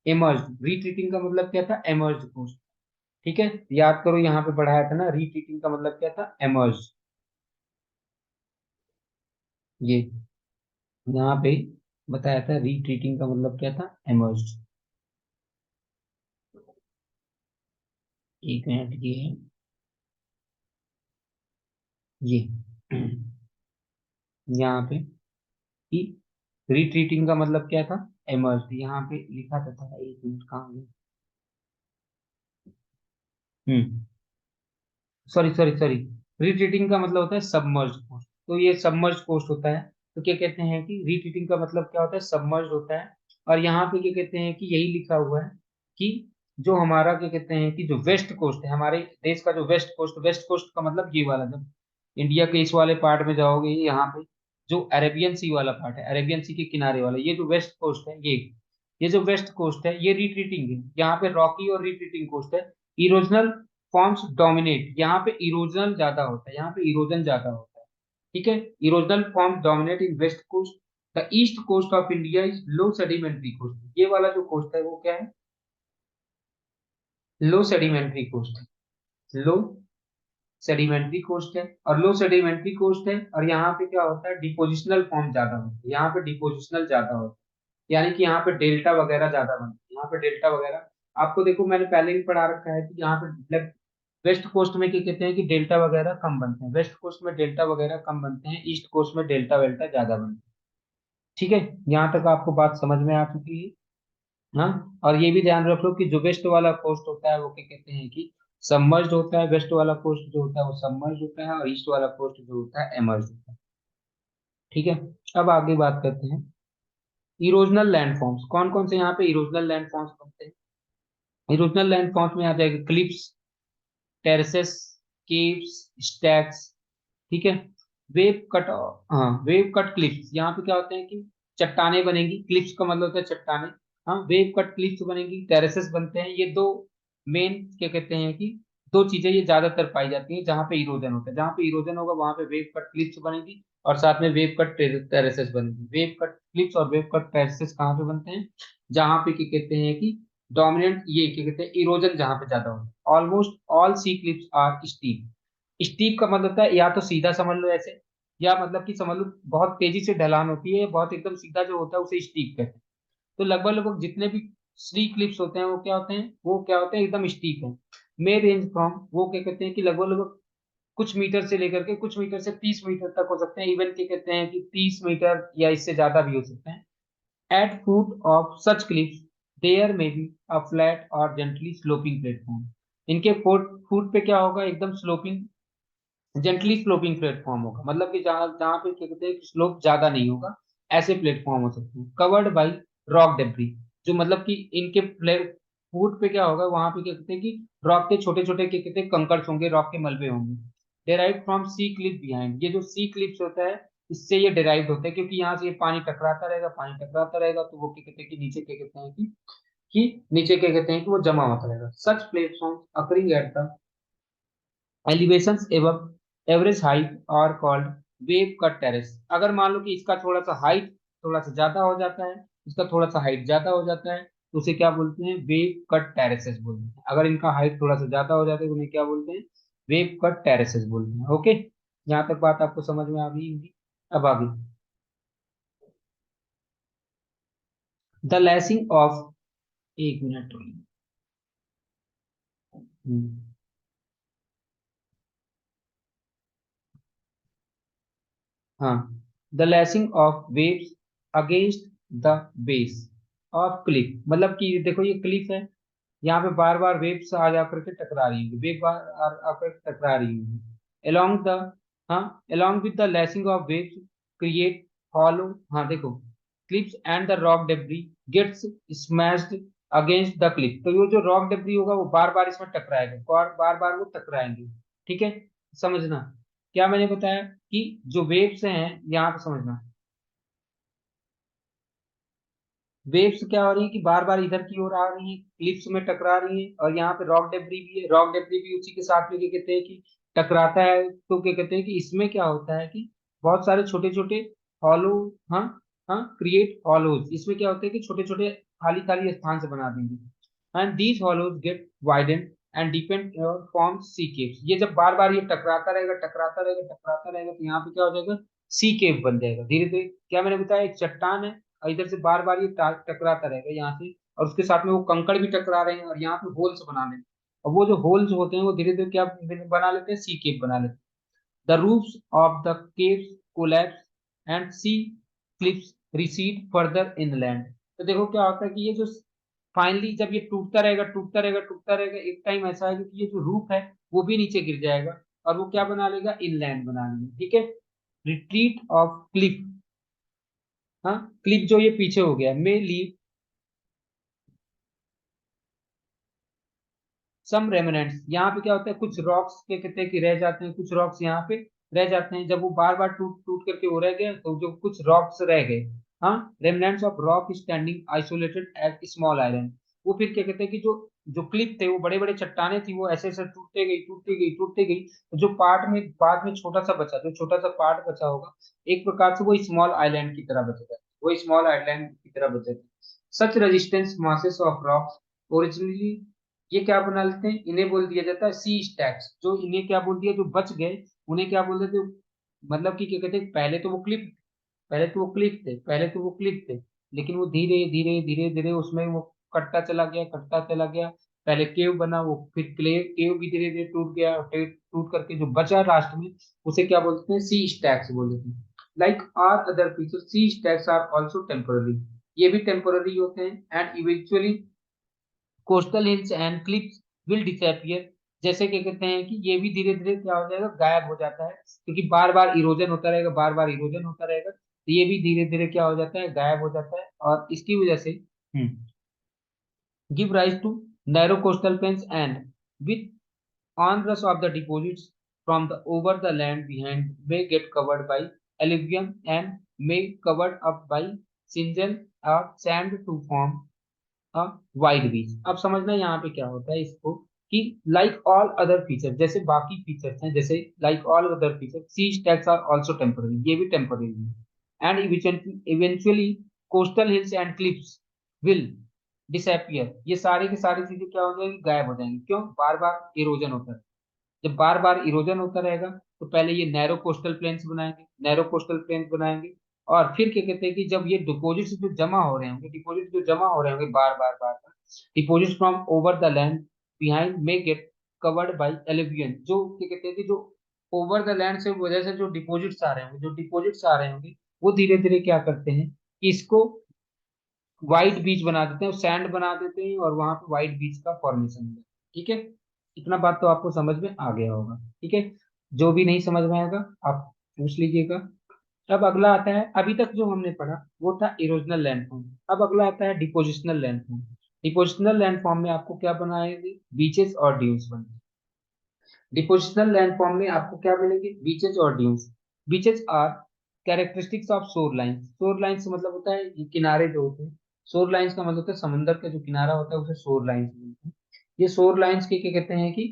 एमर्ज। रिट्रीटिंग का मतलब क्या था, एमर्ज कोस्ट। ठीक है, याद करो यहाँ पे पढ़ाया था ना, रिट्रीटिंग का मतलब क्या था, एमर्ज। ये यहाँ पे बताया था, रिट्रीटिंग का मतलब क्या था, एमर्ज। एक मिनट, ये है ये यहाँ पे कि रिट्रीटिंग का मतलब क्या था, एमर्ज। यहाँ पे लिखा था, एक मिनट कहाँ गया, हम्म, सॉरी सॉरी सॉरी, रिट्रीटिंग का मतलब होता है सबमर्ज कोस्ट, तो ये सबमर्ज कोस्ट होता है। तो क्या कहते हैं कि रिट्रीटिंग का मतलब क्या होता है, सबमर्ज होता है। और यहाँ पे क्या कहते हैं कि यही लिखा हुआ है कि जो हमारा क्या कहते हैं कि जो वेस्ट कोस्ट है, हमारे देश का जो वेस्ट कोस्ट का मतलब ये वाला, जब इंडिया के इस वाले पार्ट में जाओगे, यहाँ पे जो अरेबियन सी वाला पार्ट है, अरेबियन सी के किनारे वाला, ये जो वेस्ट कोस्ट है, ये जो वेस्ट कोस्ट है ये रिट्रीटिंग है। यहाँ पे रॉकी और रिट्रीटिंग कोस्ट है। इरोजनल फॉर्म्स डोमिनेट, यहाँ पे इरोजन ज्यादा होता है, यहाँ पे इरोजन ज्यादा होता है। ठीक है, erosional forms dominate in west coast. The east coast of India is low sedimentary coast, ये वाला जो कोस्ट है वो क्या है, लो सेडिमेंट्री कोस्ट है। लो सेडिमेंट्री कोस्ट है, और लो सेडिमेंट्री कोस्ट है, और यहाँ पे क्या होता है, डिपोजिशनल फॉर्म ज्यादा होता है, यहाँ पे डिपोजिशनल ज्यादा होता है, यानी कि यहाँ पे डेल्टा वगैरह ज्यादा बनता है। यहाँ पे डेल्टा वगैरह आपको देखो मैंने पहले भी पढ़ा रखा है कि यहाँ पे मतलब वेस्ट कोस्ट में क्या कहते हैं कि डेल्टा वगैरह कम बनते हैं, वेस्ट कोस्ट में डेल्टा वगैरह कम बनते हैं, ईस्ट कोस्ट में डेल्टा वेल्टा ज्यादा बनते हैं। ठीक है, यहाँ तक आपको बात समझ में आ चुकी है। हाँ, और ये भी ध्यान रख लो कि जो वेस्ट वाला कोस्ट होता है वो क्या कहते हैं कि सबमर्ज्ड होता है, वेस्ट वाला कोस्ट जो होता है वो सबमर्ज्ड होता है, और ईस्ट वाला कोस्ट जो होता है एमर्ज्ड होता है। ठीक है। अब आगे बात करते हैं इरोजनल लैंडफॉर्म्स, कौन कौन से यहाँ पे इरोजनल लैंडफॉर्म्स बनते हैं। इरोजनल लैंडफॉर्म्स में आ जाएगा क्लिप्स, टेरेसेस, केव्स, स्टैक्स। ठीक है। वेव कट, हाँ वेव कट क्लिप्स, यहाँ पे क्या होते हैं कि चट्टाने बनेंगी, क्लिप्स का मतलब होता है चट्टाने। हाँ, वेव कट क्लिप्स बनेंगी, टेरेसेस बनते हैं, ये दो मेन क्या कहते हैं कि दो चीजें ये ज्यादातर पाई जाती हैं जहाँ पे इरोजन होता है। जहाँ पे इरोजन होगा वहां पे वेव कट क्लिप्स बनेगी, और साथ में वेव कट टेरेसेस बनेगी। वेव कट क्लिप्स और वेव कट टेरेसेस कहाँ पे बनते हैं, जहाँ पे क्या कहते हैं कि डोमिनेंट ये क्या कहते हैं इरोजन जहाँ पे ज्यादा हो। Almost all sea cliffs are steep. Steep का मतलब होता है या तो सीधा समझ लो ऐसे, या मतलब कि समझ लो बहुत तेजी से ढलान होती है, बहुत एकदम सीधा जो होता है उसे स्टीप कहते हैं। तो लगभग लगभग जितने भी स्ली क्लिप्स होते हैं वो क्या होते हैं, वो क्या होते हैं एकदम स्टीप है। मे रेंज फ्रॉम, वो क्या कहते हैं कि लगभग लगभग कुछ मीटर से लेकर के कुछ मीटर से 30 मीटर तक हो सकते हैं, इवन क्या कहते हैं कि 30 मीटर या इससे ज्यादा भी हो सकते हैं। At foot of such cliffs there may be a flat और जेंटली स्लोपिंग प्लेटफॉर्म। इनके फुट फुट पे क्या होगा, एकदम स्लोपिंग, जेंटली स्लोपिंग प्लेटफॉर्म होगा, मतलब कि जहाँ जहाँ पे क्या कहते हैं स्लोप ज्यादा नहीं होगा, ऐसे प्लेटफॉर्म हो सकते हैं। कवर्ड बाई रॉक डेब्री, जो मतलब कि इनके फुट पे क्या होगा, वहां पे क्या कहते हैं कि रॉक के छोटे छोटे क्या कहते हैं कंकर्स होंगे, रॉक के मलबे होंगे। Derive from sea cliff behind, ये जो सी क्लिप्स होता है इससे ये डेराइव होता है, क्योंकि यहाँ से ये पानी टकराता रहेगा, पानी टकराता रहेगा, तो वो क्या कहते हैं कि नीचे क्या कहते हैं कि नीचे क्या कहते हैं कि वो जमा होता रहेगा। Such platform occurring at the elevations एवं एवरेज हाइट और कॉल्ड वेव कट टेरेस। अगर मान लो कि इसका थोड़ा सा हाइट थोड़ा सा ज्यादा हो जाता है, इसका थोड़ा सा हाइट ज्यादा हो जाता है, तो उसे क्या बोलते हैं, वेव कट टेरेसेस बोलते हैं। अगर इनका हाइट थोड़ा सा ज्यादा हो जाता है तो उन्हें क्या बोलते हैं, वेव कट टेरेसेस बोलते हैं। ओके, यहाँ तक बात आपको समझ में आ गई होगी। अब आगे द लैसिंग ऑफ, एक मिनट। हम्म, हाँ, the lashing of waves against the base of cliff, मतलब कि देखो ये क्लिफ है, यहाँ पे बार बार वेव्स आ जा करके टकरा रही है, वेव बार आकर टकरा रही है along द, हाँ, along with the lashing of waves create hollow, हाँ देखो, cliffs and the rock debris gets smashed against the cliff। तो ये जो रॉक डेब्री होगा वो बार बार इसमें टकराएगा और बार बार वो टकराएंगे। ठीक है, समझना क्या मैंने बताया कि जो वेव्स हैं यहाँ पे समझना, वेव्स क्या हो रही है कि बार बार इधर की ओर आ रही है, क्लिप्स में टकरा रही है, और यहाँ पे रॉक डेब्री भी है, रॉक डेब्री भी उसी के साथ में क्या कहते हैं कि टकराता है। तो क्या कहते हैं कि इसमें क्या होता है कि बहुत सारे छोटे छोटे हॉलो, हाँ हाँ, क्रिएट हॉलोज, इसमें क्या होता है कि छोटे छोटे खाली खाली स्थान से बना देंगे, and these hollows get widened and deepened form sea caves. ये जब बार बार ये टकराता रहेगा टकराता रहेगा टकराता रहेगा, तो यहाँ पे क्या हो जाएगा, सी केव बन जाएगा धीरे धीरे। क्या मैंने बताया, एक चट्टान है और इधर से बार बार ये टकराता रहेगा यहाँ से, और उसके साथ में वो कंकड़ भी टकरा रहे हैं, और यहाँ पे होल्स बना लेते हैं, और वो जो होल्स होते हैं वो धीरे धीरे क्या बना लेते हैं, सी केव बना लेते हैं। The roofs of the caves collapse and sea cliffs recede further inland। तो देखो क्या होता है कि ये जो फाइनली जब ये टूटता रहेगा टूटता रहेगा टूटता रहेगा, एक टाइम ऐसा है कि ये जो रूफ है वो भी नीचे गिर जाएगा, और वो क्या बना लेगा, इनलैंड बना लेगा। ठीक है, रिट्रीट ऑफ क्लिफ, हाँ, क्लिफ जो ये पीछे हो गया, मे लीव सम रेमिनेंट्स। यहाँ पे क्या होता है, कुछ रॉक्स के कहते हैं कि रह जाते हैं, कुछ रॉक्स यहाँ पे रह जाते हैं, जब वो बार बार टूट टूट करके वो रह गए तो जो कुछ रॉक्स रह गए, हाँ, remnants of rock standing isolated at small island. वो फिर क्या कहते हैं कि जो जो क्लिफ थे वो बड़े बड़े चट्टाने थी, वो ऐसे ऐसे टूटते गई टूटती गई टूटती गई, तो जो पार्ट में बाद में छोटा सा बचा, जो छोटा सा पार्ट बचा होगा, एक प्रकार से वो स्मॉल आइलैंड की तरह बचेगा, वो स्मॉल आइलैंड की तरह बचेगा। Such resistance masses of rocks originally, ये क्या बना लेते हैं, इन्हें बोल दिया जाता है सी स्टैक्स। जो इन्हें क्या बोल दिया, जो बच गए उन्हें क्या बोल देते, मतलब कि क्या कहते हैं, पहले तो वो क्लिप, पहले तो वो क्लिप थे, लेकिन वो धीरे धीरे धीरे धीरे उसमें वो कटता चला गया कटता चला गया। पहले केव बना, वो फिर क्ले केव भी धीरे धीरे टूट गया, टूट करके जो बचा लास्ट में उसे क्या बोलते हैं, सी स्टैक्स बोल देते हैं। Like are other feature sea stacks are also temporary. ये भी टेम्पोररी होते हैं। And eventually coastal hills and cliffs will disappear, जैसे क्या कहते हैं कि ये भी धीरे धीरे क्या हो जाएगा, गायब हो जाता है, क्योंकि बार बार इरोजन होता रहेगा, बार बार इरोजन होता रहेगा, तो ये भी धीरे धीरे क्या हो जाता है, गायब हो जाता है। और इसकी वजह से give rise to narrow coastal plains and with onrush of the deposits from the over the land behind may get covered by alluvium and may covered up by shingle or sand to form wide beach. अब समझना यहाँ पे क्या होता है इसको, कि like all other feature, जैसे बाकी फीचर्स हैं, जैसे like all other feature sea stacks are also temporary, ये भी टेम्पररी है। And eventually coastal hills and cliffs will disappear, ये सारी की सारी चीजें क्या हो जाएंगी, गायब हो जाएंगी। क्यों? बार बार इरोजन होता है। जब बार बार इरोजन होता रहेगा तो पहले ये नैरो कोस्टल प्लेन्स बनाएंगे, नैरो कोस्टल प्लेन्स बनाएंगे, और फिर क्या कहते हैं कि जब ये डिपॉजिट्स जो जमा हो रहे होंगे, डिपॉजिट जो जमा हो रहे होंगे बार बार deposits from over the land behind may get covered by alluvium, जो क्या कहते हैं कि जो ओवर द लैंड से वजह से जो डिपॉजिट्स आ रहे होंगे, जो डिपॉजिट्स आ रहे होंगे वो धीरे धीरे क्या करते हैं कि इसको व्हाइट बीच बना देते हैं, सैंड बना देते हैं, और वहां पे व्हाइट बीच का फॉर्मेशन होगा। ठीक है, इतना बात तो आपको समझ में आ गया होगा। ठीक है, जो भी नहीं समझ में आएगा आप पूछ लीजिएगा। अब अगला आता है, अभी तक जो हमने पढ़ा वो था इरोजनल लैंडफॉर्म। अब अगला आता है डिपोजिशनल लैंडफॉर्म। डिपोजिशनल लैंडफॉर्म में आपको क्या बनाएंगे, बीचेस और ड्यून्स बनेंगे। डिपोजिशनल लैंडफॉर्म में आपको क्या मिलेंगे, बीचेस और dunes. Beaches are characteristics of shore lines. Shore lines मतलब होता है ये किनारे जो होते हैं, शोर लाइंस का मतलब होता है समुद्र का जो किनारा होता है उसे शोर लाइंस बोलते हैं। ये शोर लाइंस के क्या कहते हैं कि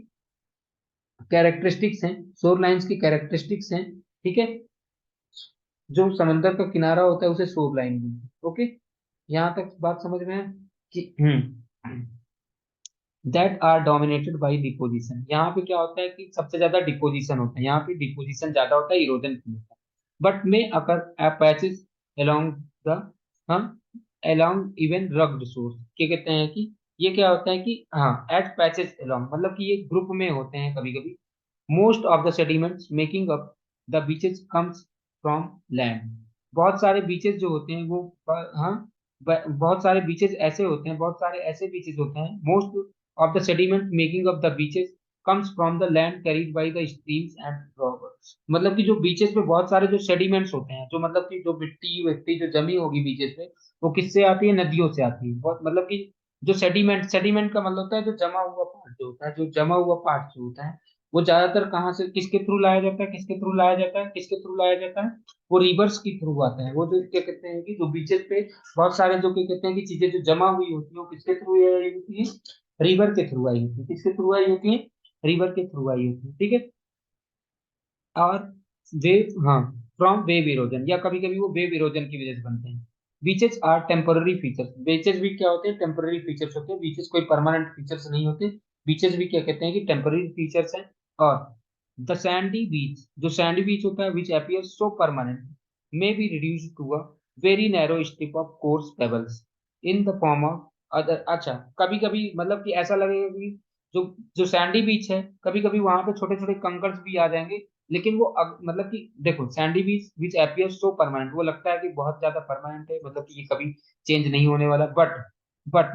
कैरेक्टरिस्टिक्स हैं, शोर लाइंस की कैरेक्टरिस्टिक्स हैं। ठीक है, जो समंदर का किनारा होता है उसे शोर लाइन बोलते हैं। ओके, यहाँ तक बात समझ में है कि that are dominated by deposition. यहाँ पे क्या होता है कि सबसे ज्यादा डिपोजिशन होता है, यहाँ पे डिपोजिशन ज्यादा होता है, इरोजन कम होता है। बट में अकर पैचेस अलोंग द हम अलोंग इवन रग्ड सोर्स, क्या कहते हैं कि ये क्या होता है कि हाँ एट पैचेस अलोंग, मतलब कि ये ग्रुप में होते हैं कभी कभी। Most of the sediments making up the beaches comes from land. बहुत सारे बीचेस जो होते हैं वो हाँ बहुत सारे बीचेस ऐसे होते हैं, बहुत सारे ऐसे बीचेस होते हैं। Most of the sediment making up the beaches comes from the land carried by the streams and rivers। मतलब कि जो बीचेस पे बहुत सारे जो सेडिमेंट्स होते हैं, जो मतलब कि जो मिट्टी विट्टी जो जमी होगी बीचेस पे, वो किससे आती है, नदियों से आती है। बहुत मतलब कि जो सेडिमेंट, सेडिमेंट का मतलब होता है जो जमा हुआ पार्ट जो होता है, जो जमा हुआ पार्ट जो होता है वो ज्यादातर कहाँ से किसके थ्रू लाया जाता है, किसके थ्रू लाया जाता है, किसके थ्रू लाया जाता है, वो रिवर्स के थ्रू आता है। वो जो क्या कहते हैं कि जो बीचेस पे बहुत सारे जो क्या कहते हैं कि चीजें जो जमा हुई होती है वो किसके थ्रू होती है, रिवर के थ्रू आई होती है। किसके थ्रू आई होती है, रिवर के थ्रू आई होती है। ठीक है, और वेव, हाँ फ्रॉम वेव इरोजन, या कभी कभी वो वेव इरोजन की वजह से बनते हैं। Beaches are temporary features. Beaches भी क्या होते हैं, टेम्पोररी फीचर्स होते हैं। बीचेस कोई परमानेंट फीचर्स नहीं होते। बीचेस भी क्या कहते हैं कि टेम्पोररी फीचर्स हैं। और द सैंडी बीच, जो सैंडी बीच होता है which appear so permanent may be reduce to a very narrow strip of coarse pebbles in the form of other. अच्छा, कभी कभी मतलब कि ऐसा लगेगा कि जो जो सैंडी बीच है, कभी कभी वहां पे छोटे छोटे कंकर्स भी आ जाएंगे, लेकिन वो मतलब कि देखो सैंडी बीच विच अपियर सो परमानेंट, वो लगता है कि बहुत ज्यादा परमानेंट है, मतलब कि ये कभी चेंज नहीं होने वाला। बट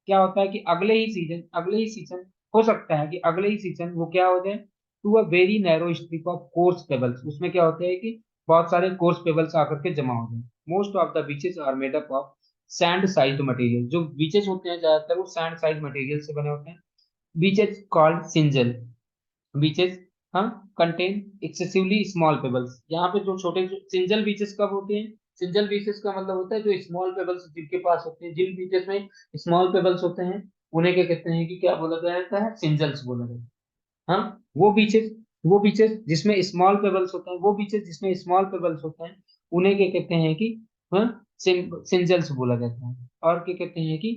क्या होता है कि अगले ही सीजन हो सकता है कि अगले ही सीजन वो क्या हो जाए, to a very narrow strip of coarse pebbles. उसमें क्या होता है कि बहुत सारे कोर्स पेबल्स आकर के जमा हो जाए। Most of the beaches are made up of sand side material. जो बीचेस होते हैं ज्यादातर वो सैंड साइड मटेरियल से बने होते हैं। बीचेस कॉल्ड सिंजल बीचेस हाँ कंटेन एक्सेसिवली स्मॉल पेबल्स। यहाँ पे जो छोटे सिंजल बीचेस कब होते हैं, सिंजल बीचेस का मतलब होता है जो स्मॉल पेबल्स जिनके पास होते हैं, जिन बीचेस में स्मॉल पेबल्स होते हैं उन्हें क्या कहते हैं कि क्या बोला जाता है, सिंजल्स बोला जाता है। हाँ वो बीचेस जिसमें स्मॉल पेबल्स होते हैं, वो बीचेस जिसमें स्मॉल पेबल्स होते हैं उन्हें क्या कहते हैं कि हाँ सिंजल्स बोला जाता है। और क्या कहते हैं कि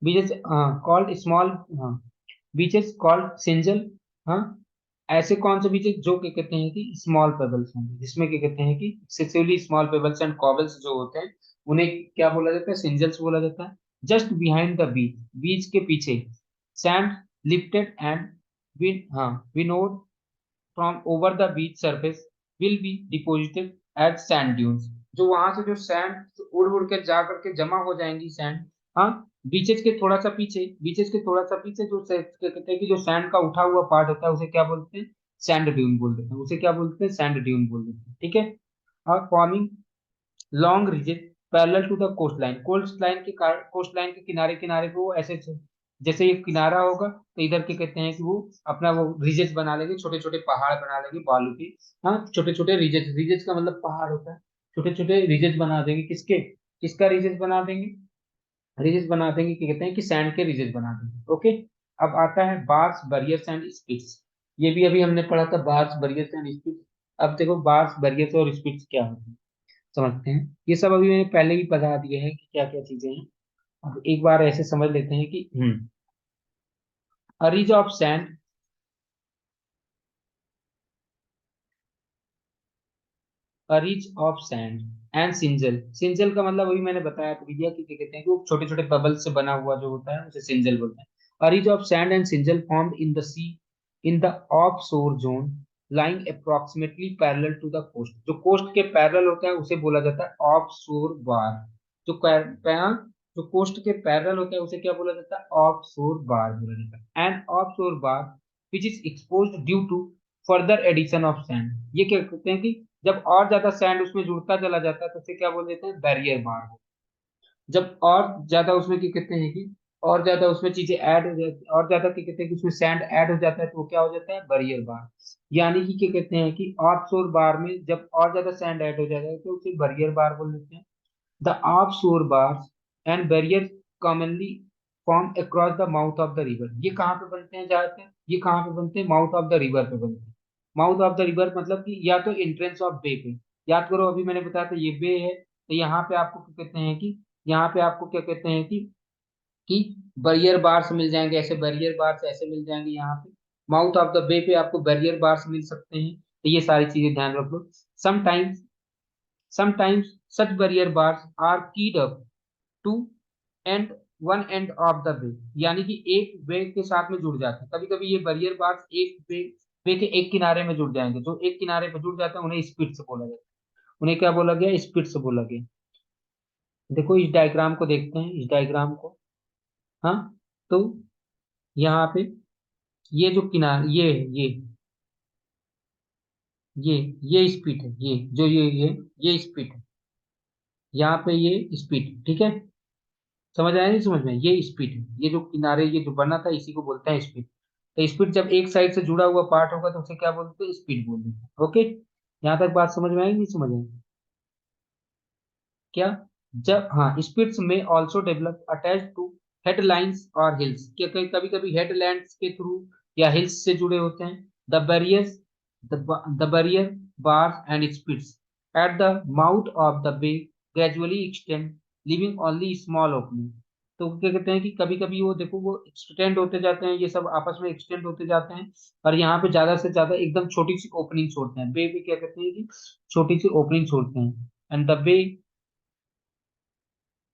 बीचेस कॉल्ड स्मॉल, हाँ बीचेस कॉल्ड सिंजल। हाँ, ऐसे कौन से बीचेस जो क्या कहते हैं कि स्मॉल पेबल्स होंगे, जिसमें क्या कहते हैं कि एक्सेसिवली स्मॉल पेबल्स एंड कॉबल्स जो होते हैं उन्हें क्या बोला जाता है, सिंजल्स बोला जाता है। Just behind the beach, beach के पीछे सैंड लिफ्टेड एंड विन हाँ winnowed from over the beach surface will be deposited at sand dunes. जो वहां से जो सैंड उड़ उड़ के जा करके जमा हो जाएंगी सैंड। हाँ, बीचेस के थोड़ा सा पीछे, बीचेस के थोड़ा सा पीछे जो क्या कहते हैं कि जो सैंड का उठा हुआ पार्ट होता है उसे क्या बोलते हैं, सैंड ड्यून बोल देते हैं, उसे क्या बोलते हैं, सैंड ड्यून बोल देते हैं, ठीक है। और forming long ridges parallel to the coast line, coast line के किनारे किनारे पे वो ऐसे जैसे ये किनारा होगा तो इधर के कहते हैं कि वो अपना वो रिजेस बना लेंगे, छोटे छोटे पहाड़ बना लेंगे बालू के। हाँ, छोटे छोटे रिजेस, रिजेस का मतलब पहाड़ होता है, छोटे छोटे रिजेस बना देंगे, किसके, किसका रिजेस बना देंगे, रिजेस बना देंगे, क्या कहते हैं कि सैंड के रिजेस बना देंगे, ओके। अब आता है बार्स बैरियर्स एंड स्पिट्स, ये भी अभी हमने पढ़ा था, बार्स बैरियर्स एंड स्पिट्स। अब देखो बार्स बैरियर्स और स्पिट्स क्या होते हैं, समझते हैं। ये सब अभी मैंने पहले भी बता दिए हैं कि क्या क्या चीजें हैं। अब एक बार ऐसे समझ लेते हैं कि a ridge of sand, ridge of sand and shingle, shingle का मतलब अभी मैंने बताया तो भैया कि क्या कहते हैं कि वो छोटे छोटे बबल से बना हुआ जो होता है उसे सिंजल बोलते हैं। A ridge of sand and shingle formed in the sea in the of शोर zone lying approximately parallel to the coast, जो कोस्ट के पैरेलल होता है उसे बोला जाता है ऑफ शोर बार। जो जो कोस्ट के पैरेलल होता है उसे क्या बोला जाता है, ऑफ शोर बार बोला जाता है। And offshore bar which is exposed due to further addition of sand, ये क्या कहते हैं कि जब और ज्यादा सैंड उसमें जुड़ता चला जाता है तो उसे क्या बोल देते हैं, बैरियर बार। जब और ज्यादा उसमें क्या कहते हैं कि और ज्यादा उसमें चीजें ऐड हो जाती, और ज्यादा क्या कहते हैं कि उसमें सैंड ऐड हो जाता है तो वो क्या हो जाता है, बैरियर बार। यानी कि क्या कहते हैं कि ऑफशोर बार में जब और ज्यादा सैंड ऐड हो जाता है तो उसे बैरियर बार बोल देते हैं। The offshore bars and barrier commonly form across the mouth of the river, ये कहाँ पे बनते हैं ज्यादातर, ये कहाँ पे बनते हैं, माउथ ऑफ द रिवर पे बनते हैं। माउथ ऑफ द रिवर मतलब कि या तो एंट्रेंस ऑफ बे पे, याद करो अभी मैंने बताया था ये बे है, तो यहाँ पे आपको क्या कहते हैं कि यहाँ पे आपको क्या कहते हैं कि बैरियर बार्स मिल जाएंगे, ऐसे बैरियर बार्स ऐसे मिल जाएंगे यहाँ पे। माउथ ऑफ द बे पे आपको बैरियर बार्स मिल सकते हैं, तो ये सारी चीजें ध्यान रख लो। Sometimes sometimes such barrier bars are keyed up to end one end of the way, यानी कि एक वे के साथ में जुड़ जाते हैं, कभी कभी ये बैरियर बार्स एक वे के एक किनारे में जुड़ जाएंगे, जो एक किनारे पर जुड़ जाते हैं उन्हें स्पिट से बोला जाता है, उन्हें क्या बोला गया, स्पिट से बोला गया। देखो इस डायग्राम को देखते हैं, इस डायग्राम को। हाँ, तो यहाँ पे ये जो किनार ये ये स्पीड है, ये जो ये स्पीड है, यहाँ पे ये स्पीड, ठीक है। समझ आया नहीं समझ में, ये स्पीड है, ये जो किनारे ये जो बना था इसी को बोलते हैं स्पीड। तो स्पीड जब एक साइड से जुड़ा हुआ पार्ट होगा तो उसे क्या बोलते हैं, स्पीड बोलते हैं, ओके। यहाँ तक बात समझ में आई नहीं समझ आई क्या। जब हाँ, स्पिट्स में also develop attach to headlines और हिल्स, क्या कभी कभी हेडलैंड्स के थ्रू या हिल्स से जुड़े होते हैं। The barriers the barrier bars and spits at the mouth of the bay gradually extend living only small opening, तो क्या कहते हैं कि कभी कभी वो देखो वो एक्सटेंड होते जाते हैं, ये सब आपस में एक्सटेंड होते जाते हैं और यहाँ पे ज्यादा से ज्यादा एकदम छोटी सी ओपनिंग छोड़ते हैं, बे पे क्या कहते हैं कि छोटी सी ओपनिंग छोड़ते हैं। एंड द बे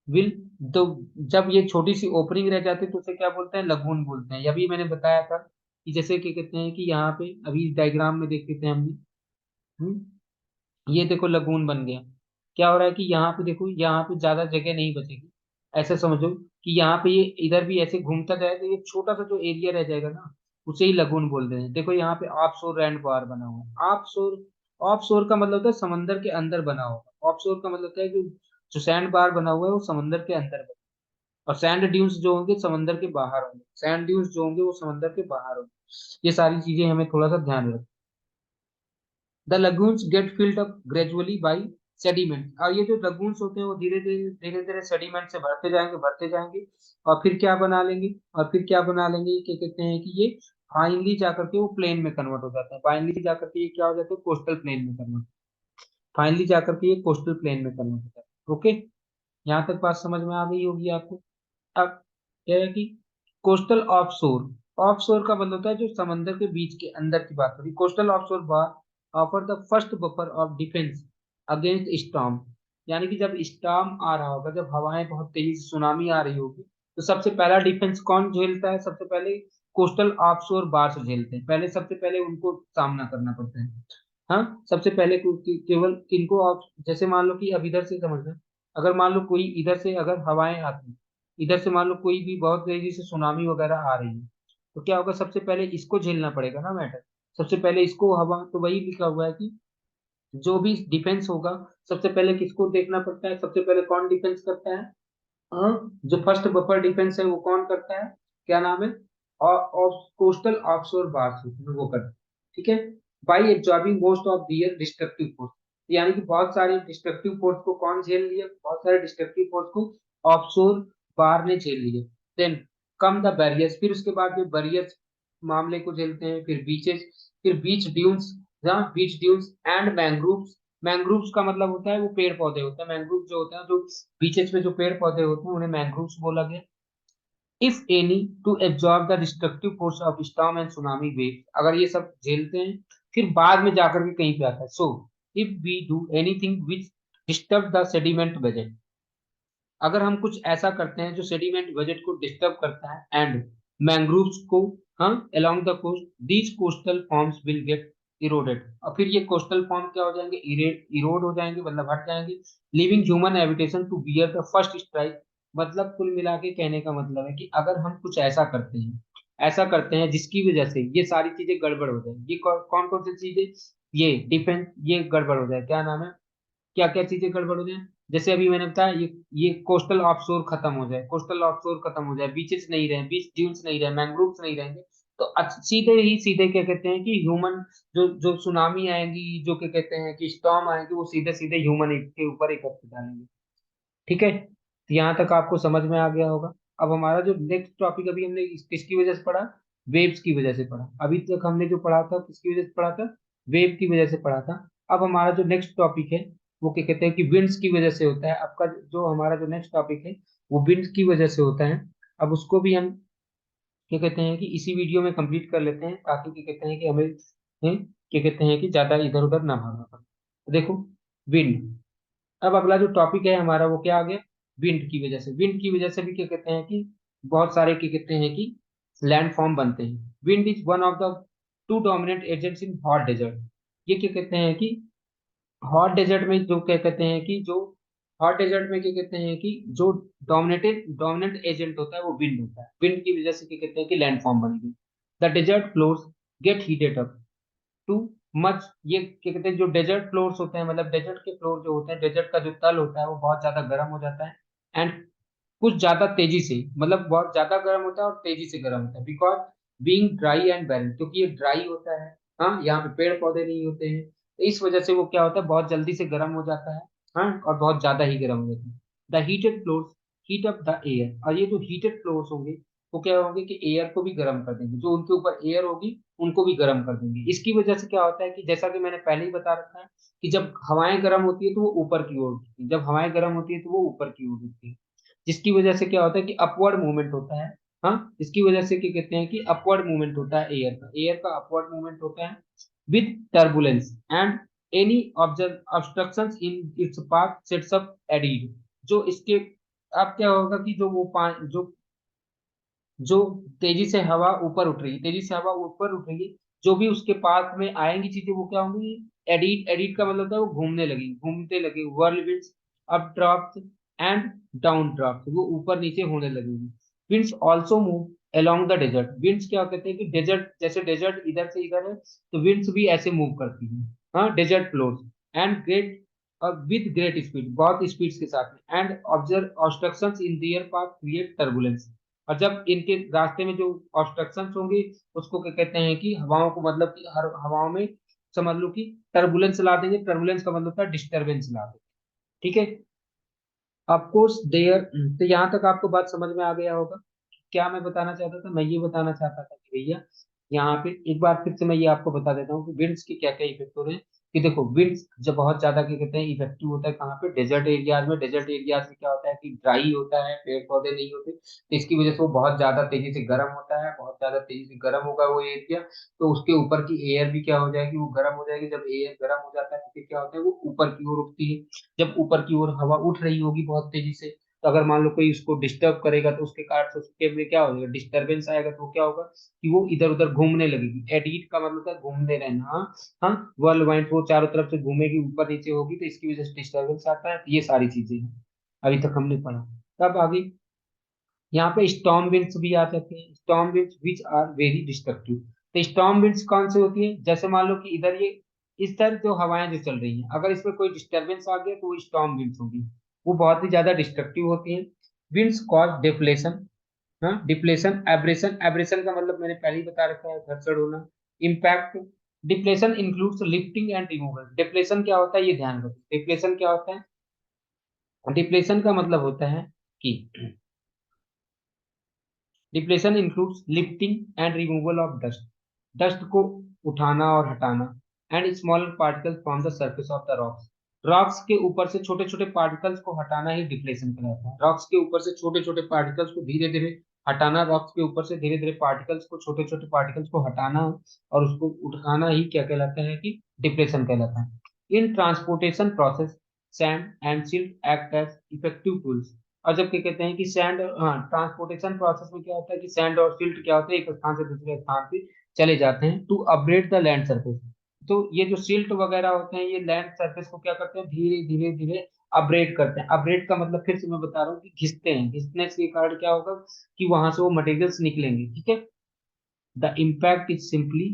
विल तो जब ये छोटी सी ओपनिंग रह जाती है तो उसे क्या बोलते हैं, लगून बोलते हैं। अभी मैंने बताया था कि जैसे क्या कहते हैं कि यहाँ पे अभी डायग्राम में देख लेते हैं हमने। ये देखो लगून बन गया, क्या हो रहा है कि यहाँ पे देखो, यहाँ पे ज्यादा जगह नहीं बचेगी, ऐसा समझो कि यहाँ पे ये इधर भी ऐसे घूमता जाए तो ये छोटा सा जो एरिया रह जाएगा ना उसे ही लगून बोल रहे हैं। देखो यहाँ पे ऑफ शोर रैंड बार बना हुआ है, ऑफ शोर का मतलब होता है समंदर के अंदर बना होगा, ऑफ शोर का मतलब होता है कि जो सैंड बार बना हुआ है वो समंदर के अंदर बना, और सैंड ड्यून्स जो होंगे समंदर के बाहर होंगे, सैंड ड्यून्स जो होंगे वो समंदर के बाहर होंगे। ये सारी चीजें हमें थोड़ा सा ध्यान रखना। The lagoons get filled up gradually by sediment, और ये जो लगून्स होते हैं वो धीरे धीरे सेडिमेंट से भरते जाएंगे और फिर क्या बना लेंगे, और फिर क्या बना लेंगे, क्या कहते हैं कि ये फाइनली जाकर के वो प्लेन में कन्वर्ट हो जाते हैं, फाइनली जाकर के ये क्या हो जाते हैं, कोस्टल प्लेन में कन्वर्ट, फाइनली जाकर के ये कोस्टल प्लेन में कन्वर्ट हो जाते हैं, ओके। यहाँ तक बात समझ में आ गई होगी आपको। अब क्या है कि कोस्टल ऑफशोर, ऑफशोर का मतलब होता है जो समंदर के बीच के अंदर की बात होगी। Coastal offshore bar offer the first buffer of defence against storm, यानी कि जब स्टॉर्म आ रहा होगा, जब हवाएं बहुत तेजी से सुनामी आ रही होगी तो सबसे पहला डिफेंस कौन झेलता है, सबसे पहले कोस्टल ऑफशोर बार से झेलते हैं, पहले सबसे पहले उनको सामना करना पड़ता है। हाँ, सबसे पहले केवल किनको आप जैसे मान लो कि अब इधर से समझना, अगर मान लो कोई इधर से अगर हवाएं आती, इधर से मान लो कोई भी बहुत तेजी से सुनामी वगैरह आ रही है, तो क्या होगा, सबसे पहले इसको झेलना पड़ेगा ना मैटर। सबसे पहले इसको हवा, तो वही लिखा हुआ है कि जो भी डिफेंस होगा, सबसे पहले किसको देखना पड़ता है, सबसे पहले कौन डिफेंस करता है। जो फर्स्ट बफर डिफेंस है वो कौन करता है, क्या नाम है, और कोस्टल ऑफशोर बार्स होते हैं वो करते हैं। ठीक है, by absorbing most of their destructive force, यानी कि बहुत सारे डिस्ट्रक्टिव फोर्स को कौन झेल लिया, बहुत सारे डिस्ट्रक्टिव फोर्स को ऑफशोर बार ने झेल लिया। देन कम द बैरियर्स, फिर उसके बाद में बैरियर्स मामले को झेलते हैं, फिर बीचेस, फिर beach dunes, beach dunes and mangroves. Mangroves का मतलब होता है वो पेड़ पौधे होते हैं, मैंग्रोव जो होता है, जो बीचेस पे जो पेड़ पौधे होते हैं उन्हें मैंग्रोव्स बोला गया। If any, to absorb the destructive force of storm and tsunami wave, अगर ये सब झेलते हैं, फिर बाद में जाकर के कहीं पे आता है। So if we do anything which disturb the sediment budget, अगर हम कुछ ऐसा करते हैं जो सेडिमेंट बजट को डिस्टर्ब करता है, एंड मैंग्रोव्स को, हाँ, along the coast, these coastal forms will get eroded, और फिर ये कोस्टल फॉर्म क्या हो जाएंगे, इरोड हो जाएंगे, मतलब हट जाएंगे, leaving human habitation to bear the first strike. मतलब कुल मिला के कहने का मतलब है कि अगर हम कुछ ऐसा करते हैं, ऐसा करते हैं जिसकी वजह से ये सारी चीजें गड़बड़ हो जाए, ये कौन कौन सी चीजें, ये डिफेंस, ये गड़बड़ हो जाए, क्या नाम है, क्या क्या चीजें गड़बड़ हो जाए, जैसे अभी मैंने बताया, ये कोस्टल ऑफशोर खत्म हो जाए, कोस्टल ऑफशोर खत्म हो जाए, बीचेस नहीं रहे, बीच ड्यून्स नहीं रहे, मैंग्रोव्स नहीं रहेंगे, तो सीधे ही सीधे क्या कहते हैं कि ह्यूमन, जो जो सुनामी आएंगी, जो क्या कहते हैं कि स्टॉर्म आएंगे, वो सीधे सीधे ह्यूमन के ऊपर इफेक्ट डालेंगे। ठीक है, तो यहाँ तक आपको समझ में आ गया होगा। अब हमारा जो नेक्स्ट टॉपिक, अभी हमने किसकी वजह से पढ़ा, वेव्स की वजह से पढ़ा, अभी तक हमने जो पढ़ा था किसकी वजह से पढ़ा था, वेव की वजह से पढ़ा था। अब हमारा जो नेक्स्ट टॉपिक है वो क्या कहते हैं कि विंड्स की वजह से होता है। आपका जो हमारा जो नेक्स्ट टॉपिक है वो विंड्स की वजह से होता है। अब उसको भी हम क्या कहते हैं कि इसी वीडियो में कंप्लीट कर लेते हैं, ताकि क्या कहते हैं कि हमें क्या कहते हैं कि ज्यादा इधर उधर ना भागना पड़े। तो देखो, विंड, अब अगला जो टॉपिक है हमारा वो क्या आ गया, विंड की वजह से। विंड की वजह से भी क्या कहते हैं कि बहुत सारे क्या कहते हैं कि लैंड फॉर्म बनते हैं। Wind is one of the two dominant agents in hot desert. ये क्या कहते हैं कि हॉट डेजर्ट में जो क्या कहते हैं कि जो हॉट डेजर्ट में क्या कहते हैं कि जो डोमिनेंट एजेंट होता है वो विंड होता है। विंड की वजह से क्या कहते हैं कि लैंड फॉर्म बनेगी। The desert floors get heated up too much. ये क्या कहते हैं, जो डेजर्ट फ्लोर्स होते हैं, मतलब डेजर्ट के फ्लोर जो होते हैं, डेजर्ट का जो तल होता है वो बहुत ज्यादा गर्म हो जाता है, एंड कुछ ज्यादा तेजी से, मतलब बहुत ज्यादा गर्म होता है और तेजी से गर्म होता है, बिकॉज बीइंग ड्राई एंड बैरन, क्योंकि ये ड्राई होता है, हाँ, यहाँ पे पेड़ पौधे नहीं होते हैं, तो इस वजह से वो क्या होता है, बहुत जल्दी से गर्म हो जाता है, हाँ, और बहुत ज्यादा ही गर्म हो जाता है। The heated floors heat up the air, और ये जो हीटेड फ्लोर्स होंगे वो क्या होंगे कि एयर को भी गर्म कर देंगे, जो उनके ऊपर एयर होगी उनको भी गर्म कर देंगे। इसकी वजह से क्या होता है कि जैसा कि मैंने पहले ही बता रखा है कि जब हवाएं गर्म होती है तो वो ऊपर की ओर उठती है, जब हवाएं गर्म होती है तो वो ऊपर की ओर उठती है, जिसकी वजह से क्या होता है कि अपवर्ड मूवमेंट होता है। हाँ, इसकी वजह से क्या कहते हैं कि अपवर्ड मूवमेंट होता है, एयर का अपवर्ड मूवमेंट होता है with turbulence, and any obstructions in its path sets up added. जो इसके, अब क्या होगा कि जो वो जो जो तेजी से हवा ऊपर उठ रही है, तेजी से हवा ऊपर उठ रही है, जो भी उसके पास में आएंगी चीजें वो क्या होंगी, एडिट, एडिट का मतलब होता है वो घूमने लगी, घूमते लगे, whirlwinds, up draft and down draft, वो ऊपर नीचे होने लगेगी। Winds also move along the desert. Winds क्या कहते हैं कि डेजर्ट, जैसे डेजर्ट इधर से इधर है, तो विंड्स भी ऐसे मूव करती है, हाँ, डेजर्ट फ्लोर्स एंड ग्रेट, और विद ग्रेट स्पीड, बहुत स्पीड के साथ में, and observe obstructions in their path create turbulence. और जब इनके रास्ते में जो ऑब्स्ट्रक्शंस होंगे उसको क्या कहते हैं कि हवाओं को, मतलब कि हर हवाओं में समझ लो कि टर्बुलेंस ला देंगे। टर्बुलेंस का मतलब होता है डिस्टरबेंस ला देंगे। ठीक है, ऑफकोर्स देयर, तो यहाँ तक आपको बात समझ में आ गया होगा। क्या मैं बताना चाहता था, मैं ये बताना चाहता था कि भैया यहाँ पे एक बार फिर से मैं ये आपको बता देता हूँ कि विंड्स के क्या क्या इफेक्ट हो रहे हैं। कि देखो, विंड्स जब बहुत ज्यादा क्या कहते हैं इफेक्टिव होता है कहाँ पे, डेजर्ट एरियाज में। डेजर्ट एरियाज में क्या होता है कि ड्राई होता है, पेड़ पौधे नहीं होते, तो इसकी वजह से वो बहुत ज्यादा तेजी से गर्म होता है, बहुत ज्यादा तेजी से गर्म होगा वो एरिया, तो उसके ऊपर की एयर भी क्या हो जाएगी, वो गर्म हो जाएगी। जब एयर गर्म हो जाता है तो फिर क्या होता है, वो ऊपर की ओर उठती है। जब ऊपर की ओर हवा उठ रही होगी बहुत तेजी से, तो अगर मान लो कोई उसको डिस्टर्ब करेगा तो उसके कारण से उसके में क्या होगा, डिस्टरबेंस आएगा, तो क्या होगा कि वो इधर उधर घूमने लगेगी। एडिट का मतलब है घूमने रहना। हाँ हाँ, वर्ल्ड वाइड वो चारों तरफ से घूमेगी, ऊपर नीचे होगी, तो इसकी वजह से डिस्टरबेंस आता है। तो ये सारी चीजें हैं, अभी तक हमने पढ़ा। तब आगे यहाँ पे स्टॉर्म विंड्स भी आ जाते हैं, storm winds which are very destructive. तो स्टॉर्म विंड्स कौन से होती है, जैसे मान लो कि इधर ये इस तरह जो हवाएं जो चल रही हैं, अगर इसमें कोई डिस्टरबेंस आ गया तो वो स्टॉर्म विंड्स होगी, वो बहुत ही ज्यादा डिस्ट्रक्टिव होती हैं। Winds cause deflation. हाँ, डिप्लेशन, एब्रेशन, एब्रेशन का मतलब मैंने पहले ही बता रखा है, घर्षण होना। Impact, depletion includes lifting and removal. Depletion क्या होता है ये ध्यान रखो, डिप्लेशन क्या होता है। डिप्लेशन का मतलब होता है कि depletion includes lifting and removal of dust, dust को उठाना और हटाना, and smaller particles from the surface of the rocks. Rocks के ऊपर से छोटे छोटे पार्टिकल्स को हटाना ही डिप्लेशन कहलाता है। रॉक्स के ऊपर से छोटे छोटे पार्टिकल्स को धीरे धीरे हटाना, रॉक्स के ऊपर से धीरे धीरे पार्टिकल्स को, छोटे छोटे पार्टिकल्स को हटाना और उसको उठाना ही क्या कहलाता है कि डिप्लेशन कहलाता है। In transportation process sand and silt act as effective tools. और जब क्या कहते हैं कि सैंड, हाँ, ट्रांसपोर्टेशन प्रोसेस में क्या होता है कि सैंड और सिल्ट क्या होता है, एक स्थान से दूसरे स्थान पे चले जाते हैं to upgrade the land surface. तो ये जो सिल्ट वगैरह होते हैं ये लैंड सरफेस को क्या करते हैं, धीरे धीरे धीरे अपग्रेड करते हैं। अपग्रेड का मतलब फिर से मैं बता रहा हूँ कि घिसते हैं, घिसने के कारण क्या होगा कि वहां से वो मटेरियल्स निकलेंगे। ठीक है। The impact is simply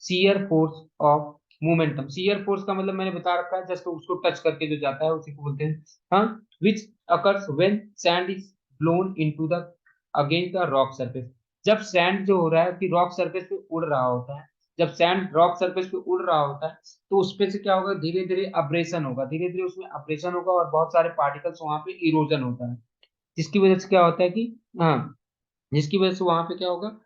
shear force of momentum. Shear force का मतलब मैंने बता रखा है, जस्ट उसको टच करके जो जाता है उसी को बोलते हैं। हाँ, which occurs when sand is blown into the against the rock surface. जब सैंड जो हो रहा है कि रॉक सरफेस पे उड़ रहा होता है, जब सैंड रॉक सरफेस पे उड़ रहा होता है तो उस पे से क्या होगा, धीरे धीरे अब्रेशन होगा, धीरे धीरे उसमें अब्रेशन होगा और बहुत सारे पार्टिकल्स वहां पे इरोजन होता है, जिसकी वजह से क्या होता है कि, हाँ, जिसकी वजह से वहां पे क्या होगा,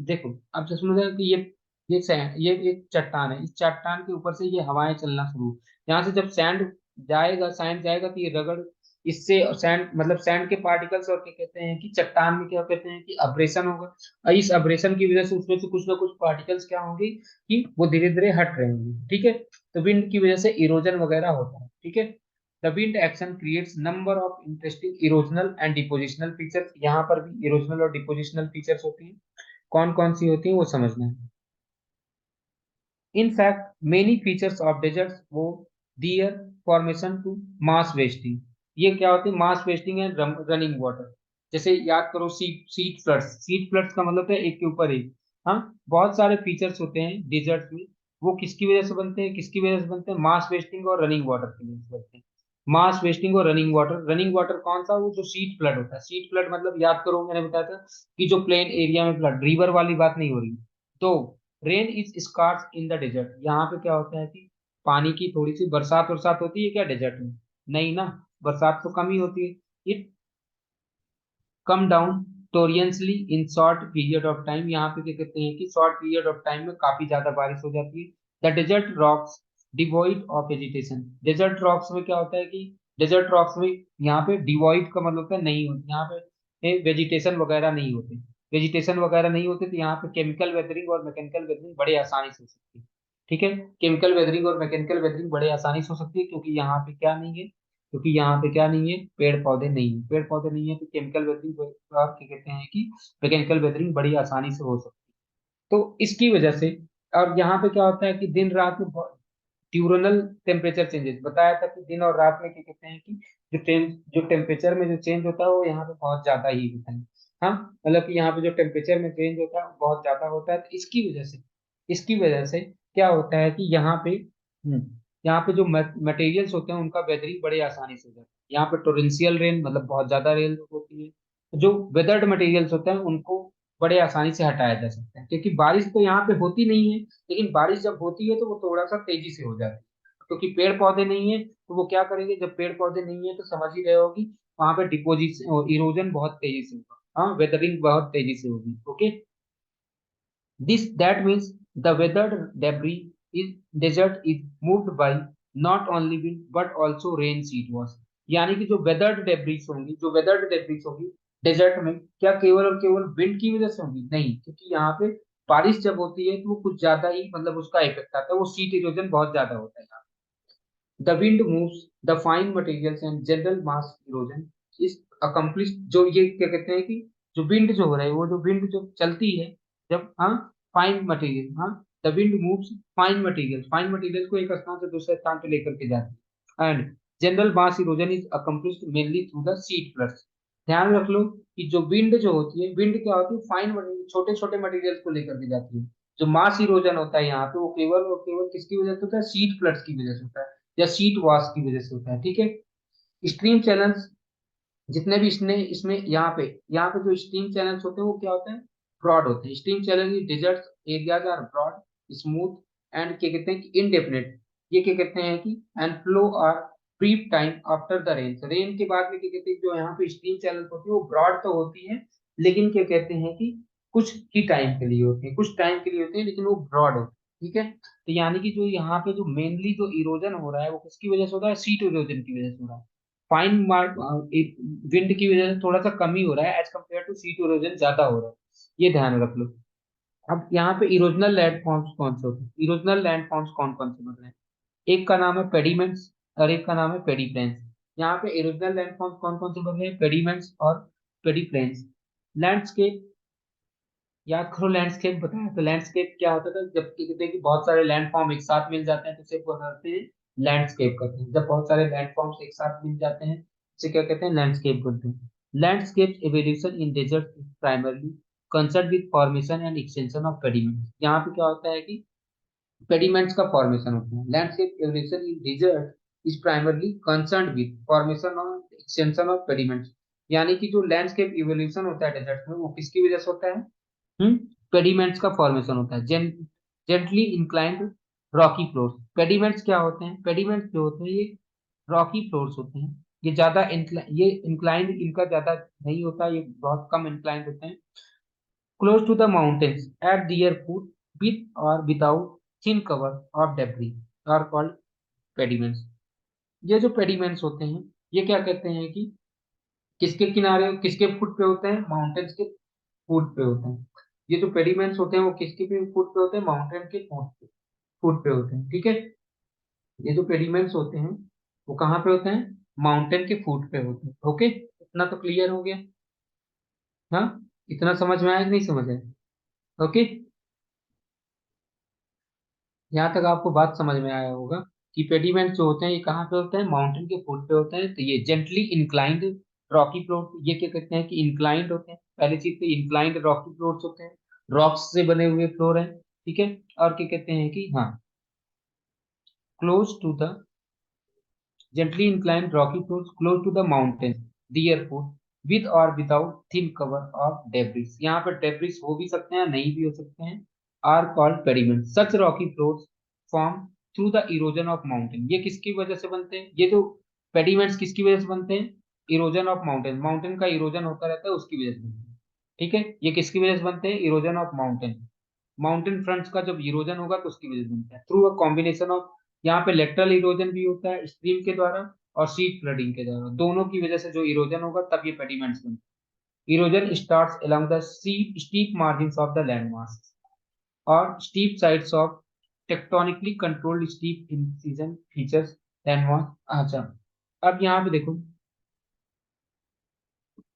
देखो अब जैसे समझ कि ये एक चट्टान है, इस चट्टान के ऊपर से ये हवाएं चलना शुरू, यहाँ से जब सैंड जाएगा तो ये रगड़, इससे सैंड मतलब सैंड के पार्टिकल्स और क्या कहते हैं कि चट्टान में क्या कहते हैं कि अब्रेशन होगा, और इस अब्रेशन की वजह से उसमें से कुछ ना कुछ पार्टिकल्स क्या होंगे कि वो धीरे धीरे हट रहे होंगे। ठीक है। तो विंड की वजह से इरोजन वगैरह होता है। ठीक है। The wind action creates number of interesting erosional and depositional features। यहाँ पर भी erosional और depositional features होती हैं, कौन कौन सी होती हैं वो समझना है। In fact, many features of deserts वो their formation to mass wasting। ये क्या होती है, mass wasting and running water. जैसे याद करो सीट फ्लड्स, सीट फ्लड्स का मतलब है एक के ऊपर एक। हाँ, बहुत सारे फीचर्स होते हैं डिजर्ट में, वो किसकी वजह से बनते हैं, किसकी वजह से बनते हैं, मास वेस्टिंग और रनिंग वाटर की वजह से बनते हैं। मास वेस्टिंग और रनिंग वाटर, रनिंग वाटर कौन सा, वो जो सीट फ्लड होता है। सीट फ्लड मतलब याद करो मैंने बताया था कि जो प्लेन एरिया में फ्लड, रिवर वाली बात नहीं हो रही। तो rain is scarce in the desert, यहाँ पे क्या होता है कि पानी की थोड़ी सी बरसात बरसात होती है क्या डेजर्ट में, नहीं ना, बरसात तो कम ही होती है। It come down torrentially in short period of time, यहाँ पे क्या कहते हैं कि शॉर्ट पीरियड ऑफ टाइम में काफी ज्यादा बारिश हो जाती है। The desert rocks devoid of vegetation, desert rocks में क्या होता है कि डेजर्ट रॉक्स में यहाँ पे डिवॉइड का मतलब होता है नहीं होती, यहाँ पे वेजिटेशन वगैरह नहीं होते, वेजिटेशन वगैरह नहीं होते, तो यहाँ पे केमिकल वेदरिंग और मैकेनिकल वेदरिंग बड़े आसानी से हो सकती है। ठीक है। केमिकल वेदरिंग और मैकेनिकल वेदरिंग बड़े आसानी से हो सकती है, क्योंकि यहाँ पे क्या नहीं है, क्योंकि यहाँ पे क्या नहीं है, पेड़ पौधे नहीं है, पेड़ पौधे नहीं है तो केमिकल वेदरिंग क्या कहते हैं कि मैकेनिकल वेदरिंग बड़ी आसानी से हो सकती है। तो इसकी वजह से, और यहाँ पे क्या होता है कि दिन रात में ट्यूरोनल टेम्परेचर चेंजेस, बताया था कि दिन और रात में क्या कहते हैं कि जो टेम्परेचर में जो चेंज होता है वो यहाँ पे बहुत ज्यादा ही होता है। हाँ, मतलब कि यहाँ पे जो टेम्परेचर में चेंज होता है वो बहुत ज्यादा होता है, तो इसकी वजह से क्या होता है कि यहाँ पे जो मटेरियल्स होते हैं उनका वेदरिंग बड़े आसानी से हो जाता है। यहाँ पे टोरेंशियल रेन मतलब बहुत ज्यादा रेन होती है, जो वेदर्ड मटेरियल्स होते हैं उनको बड़े आसानी से हटाया जा सकता है, क्योंकि बारिश तो यहाँ पे होती नहीं है, लेकिन बारिश जब होती है तो वो थोड़ा सा तेजी से हो जाती है, क्योंकि पेड़ पौधे नहीं है तो वो क्या करेंगे, जब पेड़ पौधे नहीं है तो समझ ही रहे होगी वहां पे डिपोजिट इरोजन बहुत तेजी से होगा, हाँ, वेदरिंग बहुत तेजी से होगी। Okay, this that means the weathered debris is desert is moved by not only wind but also rain sheet was। यानी कि जो वेदर्ड डेब्रिस होंगी, जो वेदर्ड डेब्रिस होगी डेजर्ट में, क्या केवल और केवल विंड की वजह से होंगी, नहीं, क्योंकि यहाँ पे बारिश जब होती है तो वो कुछ ज्यादा ही मतलब उसका इफेक्ट आता है, वो शीट इरोजन बहुत ज्यादा होता है यहाँ। The wind moves the fine materials and general mass erosion is accomplish, जो ये क्या कहते हैं कि जो विंड जो हो रहा है, वो जो विंड जो चलती है जब, हाँ, फाइन मटेरियल, हाँ, the wind moves fine material को एक स्थान से दूसरे स्थान पे लेकर के जाती है। And general mass erosion is accomplished mainly through the seed floods. ध्यान रख लो कि जो विंड जो होती है, विंड क्या होती है, फाइन मटेरियल, छोटे छोटे मटेरियल को लेकर के जाती है। जो मास इरोजन होता है यहाँ पे, वो केवल और केवल किसकी वजह से होता है, सीड फ्लड्स की वजह से होता है, या सीट वॉश की वजह से होता है। ठीक है। स्ट्रीम चैनल्स, जितने भी इसमें यहाँ पे जो स्ट्रीम चैनल्स होते हैं वो क्या होते हैं, ब्रॉड होते हैं। Stream channel desert areas are broad, smooth and क्या कहते हैं कि इनडेफिनेट। ये क्या कहते हैं कि and flow are brief time after the rain. Rain के बाद में क्या कहते हैं, जो यहाँ पे स्ट्रीम चैनल होती है वो ब्रॉड तो होती है, लेकिन क्या कहते हैं कि कुछ ही टाइम के लिए होती है, कुछ टाइम के लिए होती है, लेकिन वो ब्रॉड होती है। ठीक है। तो यानी कि जो यहाँ पे जो मेनली जो इरोजन हो रहा है वो किसकी वजह से हो रहा है, सीट इरोजन की वजह से हो रहा है। फाइन मार्क विंड की वजह से थोड़ा सा कम ही हो रहा है as compared to sheet erosion ज्यादा हो रहा है। ये ध्यान रख लो। अब यहाँ पे इरोजनल लैंडफॉर्म्स कौन से होते हैं, इरोजनल लैंडफॉर्म्स कौन कौन से बन रहे हैं। एक का नाम है पेडिमेंट्स और एक का नाम है पेडिप्लेन्स। यहाँ पे इरोजनल लैंडफॉर्म्स कौन कौन से बन रहे हैं, पेडिमेंट्स और पेडिप्लेन्स। लैंडस्केप, याद करो लैंडस्केप बताया तो लैंडस्केप क्या होता था, जब कहते हैं कि बहुत सारे लैंडफॉर्म एक साथ मिल जाते हैं तो उसे कहते हैं लैंडस्केप करते हैं। जब बहुत सारे लैंडफॉर्म्स एक साथ मिल जाते हैं उसे क्या कहते हैं, लैंडस्केप बोलते हैं। Landscape evolution in desert primarily concern with formation and extension of pediment. यहाँ पे क्या होता है कि पेडिमेंट्स का फॉर्मेशन होता है। Landscape evolution in desert is primarily concern with formation और एक्सटेंशन ऑफ पेडिमेंट्स। यानी कि जो लैंडस्केप इवोल्यूशन होता है डेजर्ट में, वो किसकी वजह से होता है, पेडिमेंट्स का फॉर्मेशन होता है। Gently inclined Rocky floors. Pediments क्या होते हैं, पेडिमेंट्स जो होते हैं ये रॉकी फ्लोर्स होते हैं। ये इंक्लाइंड इनका ज्यादा नहीं होता, ये बहुत कम इंक्लाइंड होते हैं। Close to the mountains at their foot with और without thin cover of debris are called pediments. ये जो पेडिमेंट्स होते हैं ये क्या कहते हैं कि किसके किनारे, किसके फुट पे होते हैं, माउंटेन्स के फुट पे होते हैं। ये जो पेडिमेंट्स होते हैं वो किसके भी फुट पे होते हैं, माउंटेन के फुट पे होते हैं। ठीक है। ये जो पेडिमेंट्स होते हैं वो कहाँ पे होते हैं, माउंटेन के फुट पे होते हैं। ओके, इतना तो क्लियर हो गया। हाँ, इतना समझ में आया कि नहीं समझ आया। ओके, यहाँ तक आपको बात समझ में आया होगा कि पेडिमेंट्स जो होते हैं ये कहाँ पे होते हैं, माउंटेन के फुट पे होते हैं। तो ये जेंटली इंक्लाइंड रॉकी फ्लोर, ये क्या कहते हैं कि इंक्लाइंड होते हैं। पहली चीज तो इंक्लाइंड रॉकी फ्लोर्स होते हैं, रॉक्स से बने हुए फ्लोर हैं। ठीक है। और क्या कहते हैं कि हाँ, close to the gently inclined rocky floors close to the mountains, therefore with or without thin cover of debris। यहाँ पर debris हो भी सकते हैं नहीं भी हो सकते हैं, are called pediments। Such rocky floors form through the erosion of mountain। ये किसकी वजह से बनते हैं, ये जो pediments किसकी वजह से बनते हैं, इरोजन ऑफ माउंटेन, माउंटेन का इरोजन होता रहता है उसकी वजह से बनते हैं। ठीक है। ये किसकी वजह से बनते हैं, erosion of mountain, mountain fronts का जब इरोजन होगा तो उसकी वजह से बनता है थ्रू अ कॉम्बिनेशन ऑफ, यहाँ पे लेटरल इरोजन भी होता है स्ट्रीम के द्वारा और शीट फ्लडिंग के द्वारा, दोनों की वजह से जो इरोजन होगा तब ये पेडिमेंट्स बनते हैं। Erosion starts along the steep margins of the land mass और steep sides of tectonically controlled steep incision features land mass. अच्छा, अब यहाँ पे देखो,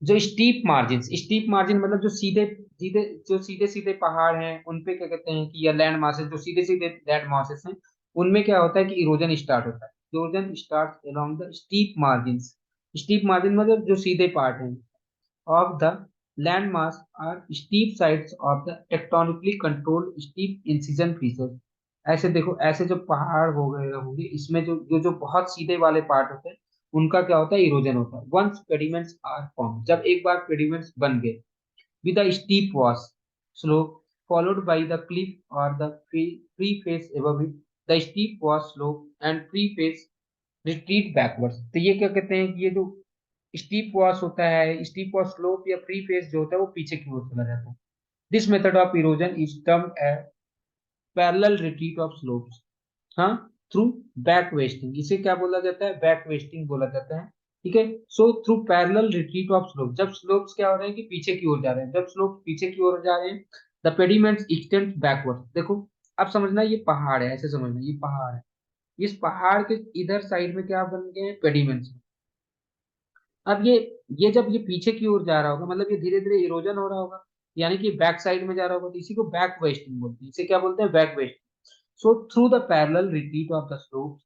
जो स्टीप मार्जिन मतलब जो सीधे सीधे जो सीधे सीधे पहाड़ हैं उन पे क्या कहते हैं कि, या लैंड मासेस जो सीधे सीधे लैंड मासेस हैं, उनमें क्या होता है कि इरोजन स्टार्ट होता है। Erosion start along the steep margin. Steep margin मतलब जो सीधे पार्ट हैं of the land mass are steep sides of the tectonically controlled steep incision features. ऐसे देखो, ऐसे जो पहाड़ हो गए होंगे इसमें जो जो जो बहुत सीधे वाले पार्ट होते हैं उनका क्या होता है, इरोजन होता है। वंस पेडिमेंट्स आर फॉर्म, जब एक बार पेडिमेंट्स बन गए with a steep was slope followed by the cliff or the free face above it, the steep was slope and free face retreat backwards। तो ये क्या कहते हैं कि ये जो स्टीप वॉश होता है, स्टीप वॉश स्लोप या फ्री फेस जो होता है वो पीछे की ओर चला जाता है। This method of erosion is termed as parallel retreat of slopes. हाँ, थ्रू बैक वेस्टिंग, इसे क्या बोला जाता है, बैक वेस्टिंग बोला जाता है। ठीक है। So through parallel retreat of slope, जब स्लोप्स क्या हो रहे हैं कि पीछे की ओर जा रहे हैं, जब स्लोप पीछे की ओर जा रहे हैं द पेडिमेंट्स एक्सटेंड बैकवर्ड। देखो, अब समझना ये पहाड़ है, ऐसे समझना ये पहाड़ है, इस पहाड़ के इधर साइड में क्या बन गए हैं, पेडिमेंट्स। अब ये जब ये पीछे की ओर जा रहा होगा, मतलब ये धीरे धीरे इरोजन हो रहा होगा, यानी कि बैक साइड में जा रहा होगा, तो इसी को बैक वेस्टिंग बोलते हैं। इसे क्या बोलते हैं? Back wasting. So through the parallel retreat of the slope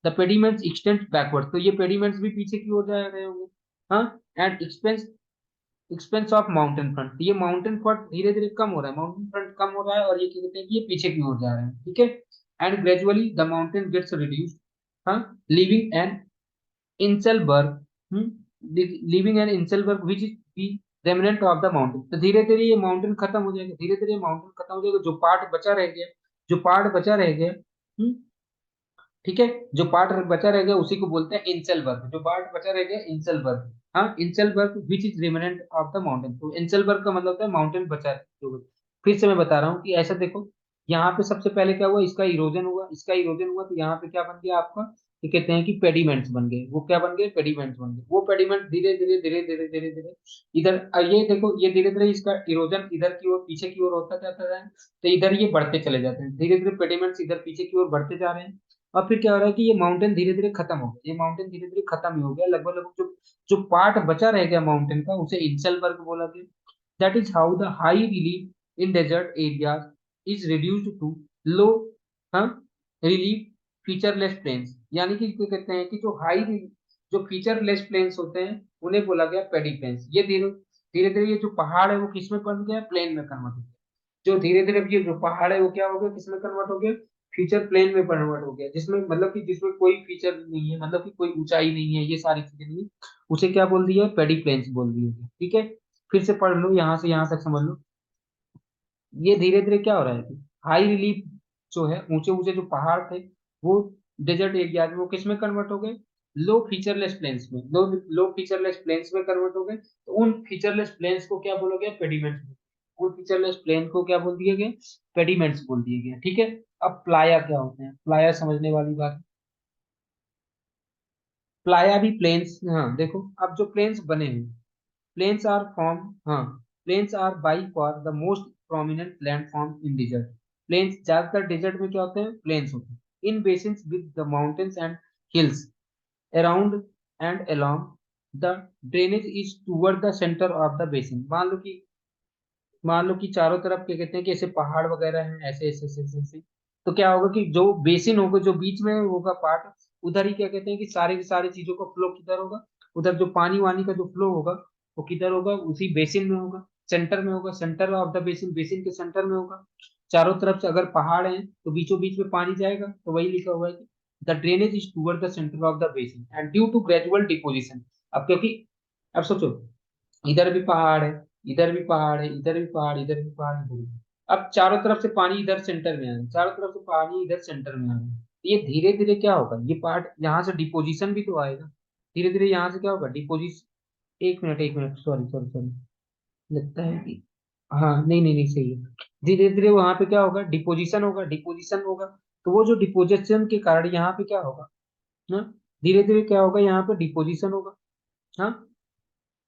the pediments extend backward, तो ये पेडिमेंट्स भी पीछे की ओर जा रहे होंगे। हाँ, and expense of mountain front, ये माउंटेन फ्रंट धीरे धीरे कम हो रहा है, माउंटेन फ्रंट कम हो रहा है, और ये क्या कहते हैं कि ये पीछे की ओर जा रहे हैं, ठीक है। And gradually the mountain gets reduced, हाँ, leaving an inselberg, leaving an inselberg which is the remnant of the mountain, तो धीरे धीरे ये माउंटेन खत्म हो जाएगा, धीरे धीरे माउंटेन खत्म हो जाएगा, जो पार्ट बचा रह गया, जो पार्ट बचा रह गया, ठीक है, जो पार्ट बचा रह गया उसी को बोलते हैं इंसलबर्ग, जो पार्ट बचा रह गया इंसलबर्ग, हाँ, inselberg which is remnant of the mountain, तो इंसलबर्ग का मतलब होता है माउंटेन बचा है जो। फिर से मैं बता रहा हूँ कि ऐसा देखो, यहाँ पे सबसे पहले क्या हुआ, इसका इरोजन हुआ, इसका इरोजन हुआ, तो यहाँ पे क्या बन गया आपका, ये कहते हैं कि पेडिमेंट्स बन गए, वो क्या बन गए? पेडिमेंट्स बन गए। वो पेडिमेंट धीरे धीरे धीरे धीरे धीरे धीरे इधर ये देखो, ये धीरे धीरे इसका इरोजन इधर की ओर पीछे की ओर होता जाता है, तो इधर ये बढ़ते चले जाते हैं, धीरे धीरे पेडिमेंट्स इधर पीछे की ओर बढ़ते जा रहे हैं। और फिर क्या हो रहा है कि ये माउंटेन धीरे धीरे खत्म हो गया, ये माउंटेन धीरे धीरे खत्म ही हो गया, लगभग लगभग जो जो पार्ट बचा रह गया माउंटेन का, उसे इंसलबर्ग बोला गया। That is how the high relief in desert areas is reduced to low, हाँ, रिलीफ फीचरलेस प्लेन्स, यानी कि क्या कहते हैं कि जो हाई, जो फीचरलेस प्लेन्स होते हैं उन्हें बोला गया पेडी प्लेन्स। ये धीरे धीरे धीरे ये जो पहाड़ है वो किस में बन गया? प्लेन में कन्वर्ट हो गया। जो धीरे धीरे ये जो पहाड़ है वो क्या हो गया? किसमें कन्वर्ट हो गया? फीचर प्लेन में कन्वर्ट हो गया, जिसमें मतलब कि जिसमें कोई फीचर नहीं है, मतलब कि कोई ऊंचाई नहीं है, ये सारी चीजें नहीं है, उसे क्या बोल दिया? पेडी प्लेन्स बोल दिया, ठीक है। फिर से पढ़ लो, यहाँ से यहाँ तक समझ लो। ये धीरे धीरे क्या हो रहा है कि हाई रिलीफ जो है, ऊंचे ऊंचे जो पहाड़ थे, वो डेजर्ट एरिया में वो किस में कन्वर्ट हो गए? लो फीचरलेस प्लेन्स में, लो फीचरलेस प्लेन्स में कन्वर्ट हो गए। तो उन फीचरलेस प्लेन्स को क्या बोला गया? पेडिमेंट्स। उन फीचरलेस प्लेन को क्या बोल दिया गया? पेडिमेंट्स बोल दिया गया, ठीक है। अब प्लाया क्या होते हैं? प्लाया समझने वाली बात। प्लाया भी प्लेन्स, हाँ देखो, अब जो प्लेन्स बने हैं, प्लेन्स आर फॉर्म, हाँ, plains are by far the most prominent landform in desert. Plains ज्यादातर डिजर्ट में क्या होते हैं? प्लेन्स होते हैं। In basins with the mountains and hills around and along the drainage is toward the centre of the basin. मान लो कि चारों तरफ क्या कहते हैं कि ऐसे पहाड़ वगैरह हैं, ऐसे ऐसे ऐसे ऐसे ऐसे। तो क्या होगा कि जो बेसिन होगा, जो बीच में होगा पार्ट, उधर ही क्या कहते हैं कि सारी की सारी चीजों का फ्लो किधर होगा? उधर जो पानी वानी का जो फ्लो होगा वो किधर होगा? उसी बेसिन में होगा, सेंटर में होगा, centre of the basin, basin के सेंटर में होगा। चारों तरफ से अगर पहाड़ हैं तो बीचों बीच में पानी जाएगा, तो वही लिखा हुआ है कि the drainage is toward the centre of the basin and due to gradual deposition. अब क्योंकि, अब सोचो, इधर भी पहाड़ है, इधर भी पहाड़ है, इधर भी पहाड़, इधर भी पहाड़, इधर भी। अब चारों तरफ से पानी इधर सेंटर में आ रहा है, चारों तरफ से पानी इधर सेंटर में आ रहा है, तो ये धीरे धीरे क्या होगा? ये पार्ट यहाँ से डिपोजिशन भी तो आएगा, धीरे धीरे यहाँ से क्या होगा? डिपोजिशन। एक मिनट, सॉरी सॉरी सॉरी, लगता है कि, हाँ, नहीं नहीं नहीं, सही है। धीरे धीरे वहां पे क्या होगा? डिपोजिशन होगा, डिपोजिशन होगा। तो वो जो डिपोजिशन के कारण यहाँ पे क्या होगा? हाँ, धीरे धीरे क्या होगा? यहाँ पे डिपोजिशन होगा, हाँ,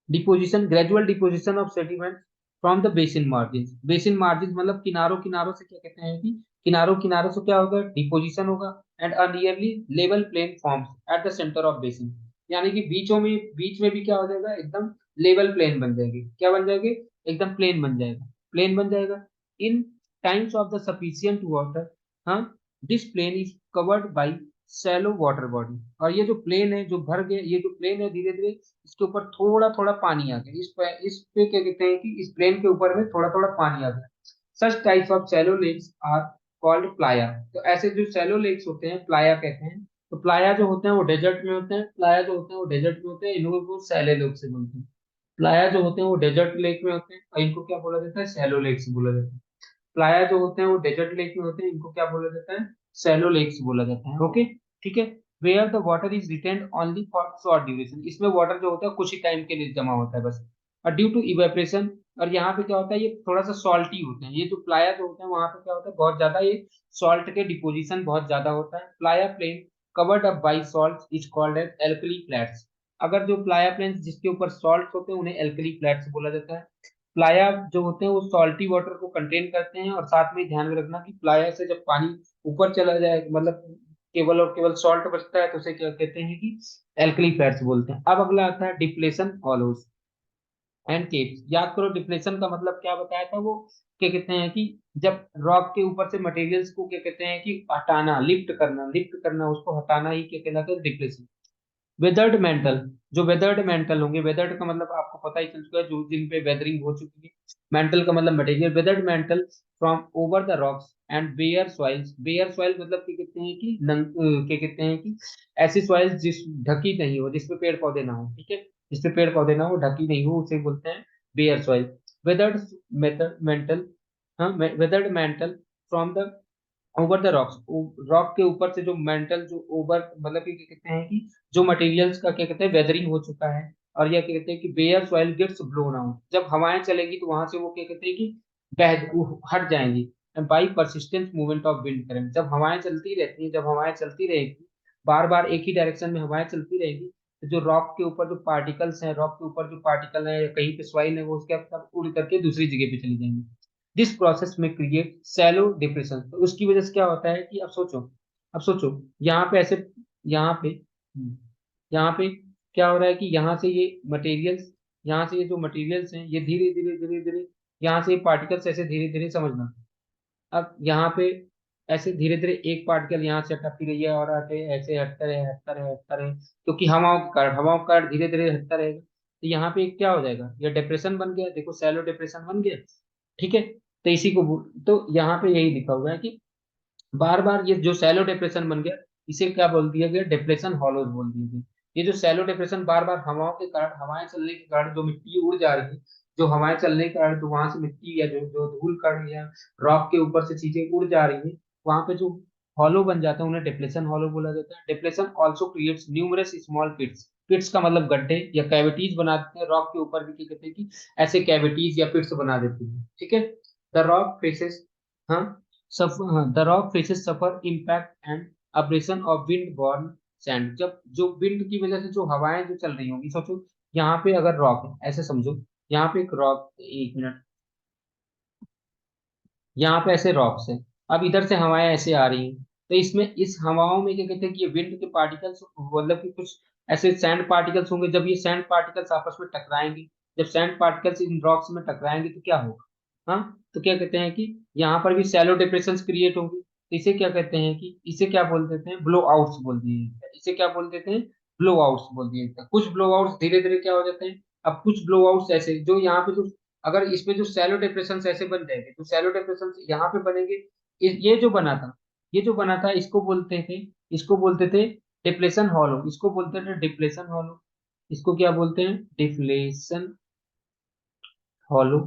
deposition, gradual deposition of sediment from the basin margin. Basin margin मतलब किनारों किनारों से, क्या कहते हैं कि किनारों किनारों से क्या होगा? डिपोजिशन होगा। And a nearly level plain forms at the centre of basin, यानी कि बीच में भी क्या हो जाएगा? एकदम लेवल प्लेन बन जाएगी। क्या बन जाएगी? एकदम प्लेन बन जाएगा, प्लेन बन जाएगा। In times of the sufficient water, हाँ, this plain is covered by shallow water body. और ये जो प्लेन है जो भर गया, ये जो प्लेन है धीरे धीरे इसके ऊपर थोड़ा थोड़ा पानी आ गया, इस पे क्या कहते हैं कि इस प्लेन के ऊपर में थोड़ा थोड़ा पानी आ गया। Such types of shallow lakes are called playa. तो ऐसे जो शैलो लेक्स होते हैं प्लाया कहते हैं। तो प्लाया जो होते हैं वो डेजर्ट में होते हैं, प्लाया जो होते हैं वो डेजर्ट में होते हैं, इनको वो शैलो लेक से बोलते हैं। प्लाया जो होते हैं वो डेजर्ट लेक में होते हैं, और इनको क्या बोला जाता है? शैलो लेक से बोला जाता है। प्लाया जो होते हैं वो डेजर्ट लेक में होते हैं, इनको क्या बोला जाता है? शैलो लेक्स बोला जाता है, ओके, ठीक है। Where the water is retained only for short duration, इसमें वाटर जो होता है कुछ ही टाइम के लिए जमा होता है बस। और ड्यू टू इवेपोरेशन, और यहाँ पे क्या होता है, ये थोड़ा सा सॉल्टी होते हैं, ये जो प्लाया जो होते हैं वहां पे क्या होता है? बहुत ज्यादा ये सॉल्ट के डिपोजिशन बहुत ज्यादा होता है। Playa plain covered up by salt is called as alkali flats. अगर जो प्लाया प्लेन जिसके ऊपर सॉल्ट होते हैं उन्हें एल्कली फ्लैट्स बोला जाता है। प्लाया जो होते हैं वो सॉल्टी वाटर को कंटेन करते हैं, और साथ में ध्यान में रखना कि प्लाया से जब पानी ऊपर चला जाए, मतलब केवल और केवल सॉल्ट बचता है तो उसे क्या कहते हैं कि एल्कली फेट्स बोलते हैं। अब अगला आता है डिप्लेशन हॉलोज एंड केव्स। याद करो डिप्लेशन का मतलब क्या बताया था वो, क्या कहते हैं कि जब रॉक के ऊपर से मटेरियल्स को क्या कहते हैं कि हटाना, लिफ्ट करना उसको हटाना ही क्या कहलाता है, डिप्लेशन। वेदर्ड मेंटल, जो वेदर्ड मेंटल होंगे, वेदर्ड का मतलब आपको पता ही चल चुका है, जो जिन पे वेदरिंग हो चुकी है। मेंटल का मतलब material, weathered mantle from over the rocks and bare soils. Bare soil मतलब क्या कहते हैं कि क्या कहते हैं कि ऐसी सॉइल जिस ढकी नहीं हो, जिसपे पेड़ पौधे ना हो, ठीक है, जिसपे पेड़ पौधे ना हो, ढकी नहीं हो, उसे बोलते हैं bare soil. Weathered method mantle, हाँ, weathered mantle from the over the rocks, rock के ऊपर से जो मेंटल, जो ओवर मतलब कि क्या कहते हैं कि जो मटेरियल्स का क्या कहते हैं वेदरिंग हो चुका है, और यह क्या कहते हैं कि bare soil gets blown out, जब हवाएं चलेगी तो वहां से वो क्या कहते हैं कि वो हट जाएंगी। By persistent movement of wind current, जब हवाएं चलती रहती हैं, जब हवाएं चलती रहेगी, बार बार एक ही डायरेक्शन में हवाएं चलती रहेगी, तो जो रॉक के ऊपर जो पार्टिकल्स हैं, रॉक के ऊपर जो पार्टिकल है या कहीं पे सॉइल है, वो उसके सब उड़ करके दूसरी जगह पे चली जाएंगी। दिस प्रोसेस में क्रिएट सैलो डिप्रेशन। तो उसकी वजह से क्या होता है कि अब सोचो यहाँ पे ऐसे, यहाँ पे यहाँ पे क्या हो रहा है कि यहाँ से ये मटेरियल्स, यहाँ से ये जो मटेरियल्स हैं ये धीरे धीरे धीरे धीरे, यहाँ से ये पार्टिकल्स ऐसे धीरे धीरे, समझना, अब यहाँ पे ऐसे धीरे धीरे एक पार्टिकल यहाँ से टपक रही है और आगे ऐसे हटता रहे, हटता रहे, हटता रहे, क्योंकि हवाओं के कारण धीरे धीरे हटता रहेगा, तो यहाँ पे क्या हो जाएगा, ये डिप्रेशन बन गया, देखो सैलो डिप्रेशन बन गया, ठीक है। तो तो यहाँ पे यही लिखा हुआ है कि बार बार ये जो सैलो डिप्रेशन बन गया, इसे क्या बोल दिया गया, डिप्रेशन हॉलोज बोल दिया गया। ये जो सैलो डिप्रेशन बार बार हवाओं के कारण, हवाएं चलने के कारण जो मिट्टी उड़ जा रही है, जो हवाएं चलने के कारण जो वहां से मिट्टी या जो जो धूल कण या रॉक के ऊपर से चीजें उड़ जा रही है, वहां पे जो हॉलो बन जाता है उन्हें डिप्लेशन हॉलो बोला जाता है। Deflation also creates numerous small pits, pits का मतलब गड्ढे या कैविटीज बना देते हैं, रॉक के ऊपर भी क्या कहते हैं कि ऐसे कैविटीज या पिट्स बना देते हैं, ठीक है। द रॉक फेसेस, हाँ, the rock faces suffer impact and abrasion of wind born sand. जब जो विंड की वजह से जो हवाएं जो चल रही होंगी, सोचो यहाँ पे अगर रॉक है, ऐसे समझो, यहाँ पे एक रॉक, एक मिनट, यहाँ पे ऐसे रॉक्स है, अब इधर से हवाएं ऐसे आ रही हैं, तो इसमें इस हवाओं में क्या कहते हैं कि ये विंड के पार्टिकल्स, मतलब कि कुछ ऐसे सैंड पार्टिकल्स होंगे, जब ये सैंड पार्टिकल्स आपस में टकराएंगे, जब सैंड पार्टिकल्स इन रॉक्स में टकराएंगे तो क्या होगा, हाँ, तो क्या कहते हैं कि यहाँ पर भी सैलो डिप्रेशन क्रिएट होंगी, तो इसे क्या कहते हैं कि इसे क्या बोल देते हैं, ब्लो आउट्स बोल दिए, इसे क्या बोल देते हैं, ब्लो आउट्स बोल दिए। कुछ ब्लो आउट्स धीरे धीरे क्या हो जाते हैं, अब कुछ ब्लो आउट्स ऐसे जो यहाँ पे जो, अगर इसमें जो सैलो डिप्रेशन ऐसे बन जाएंगे, तो सैलो डिप्रेशन यहाँ पे बनेंगे, ये जो बना था, ये जो बना था इसको बोलते थे, इसको बोलते थे डिप्लेशन हॉलो, इसको बोलते थे डिप्लेशन हॉलो, इसको क्या बोलते हैं, डिफ्लेशन हॉलो।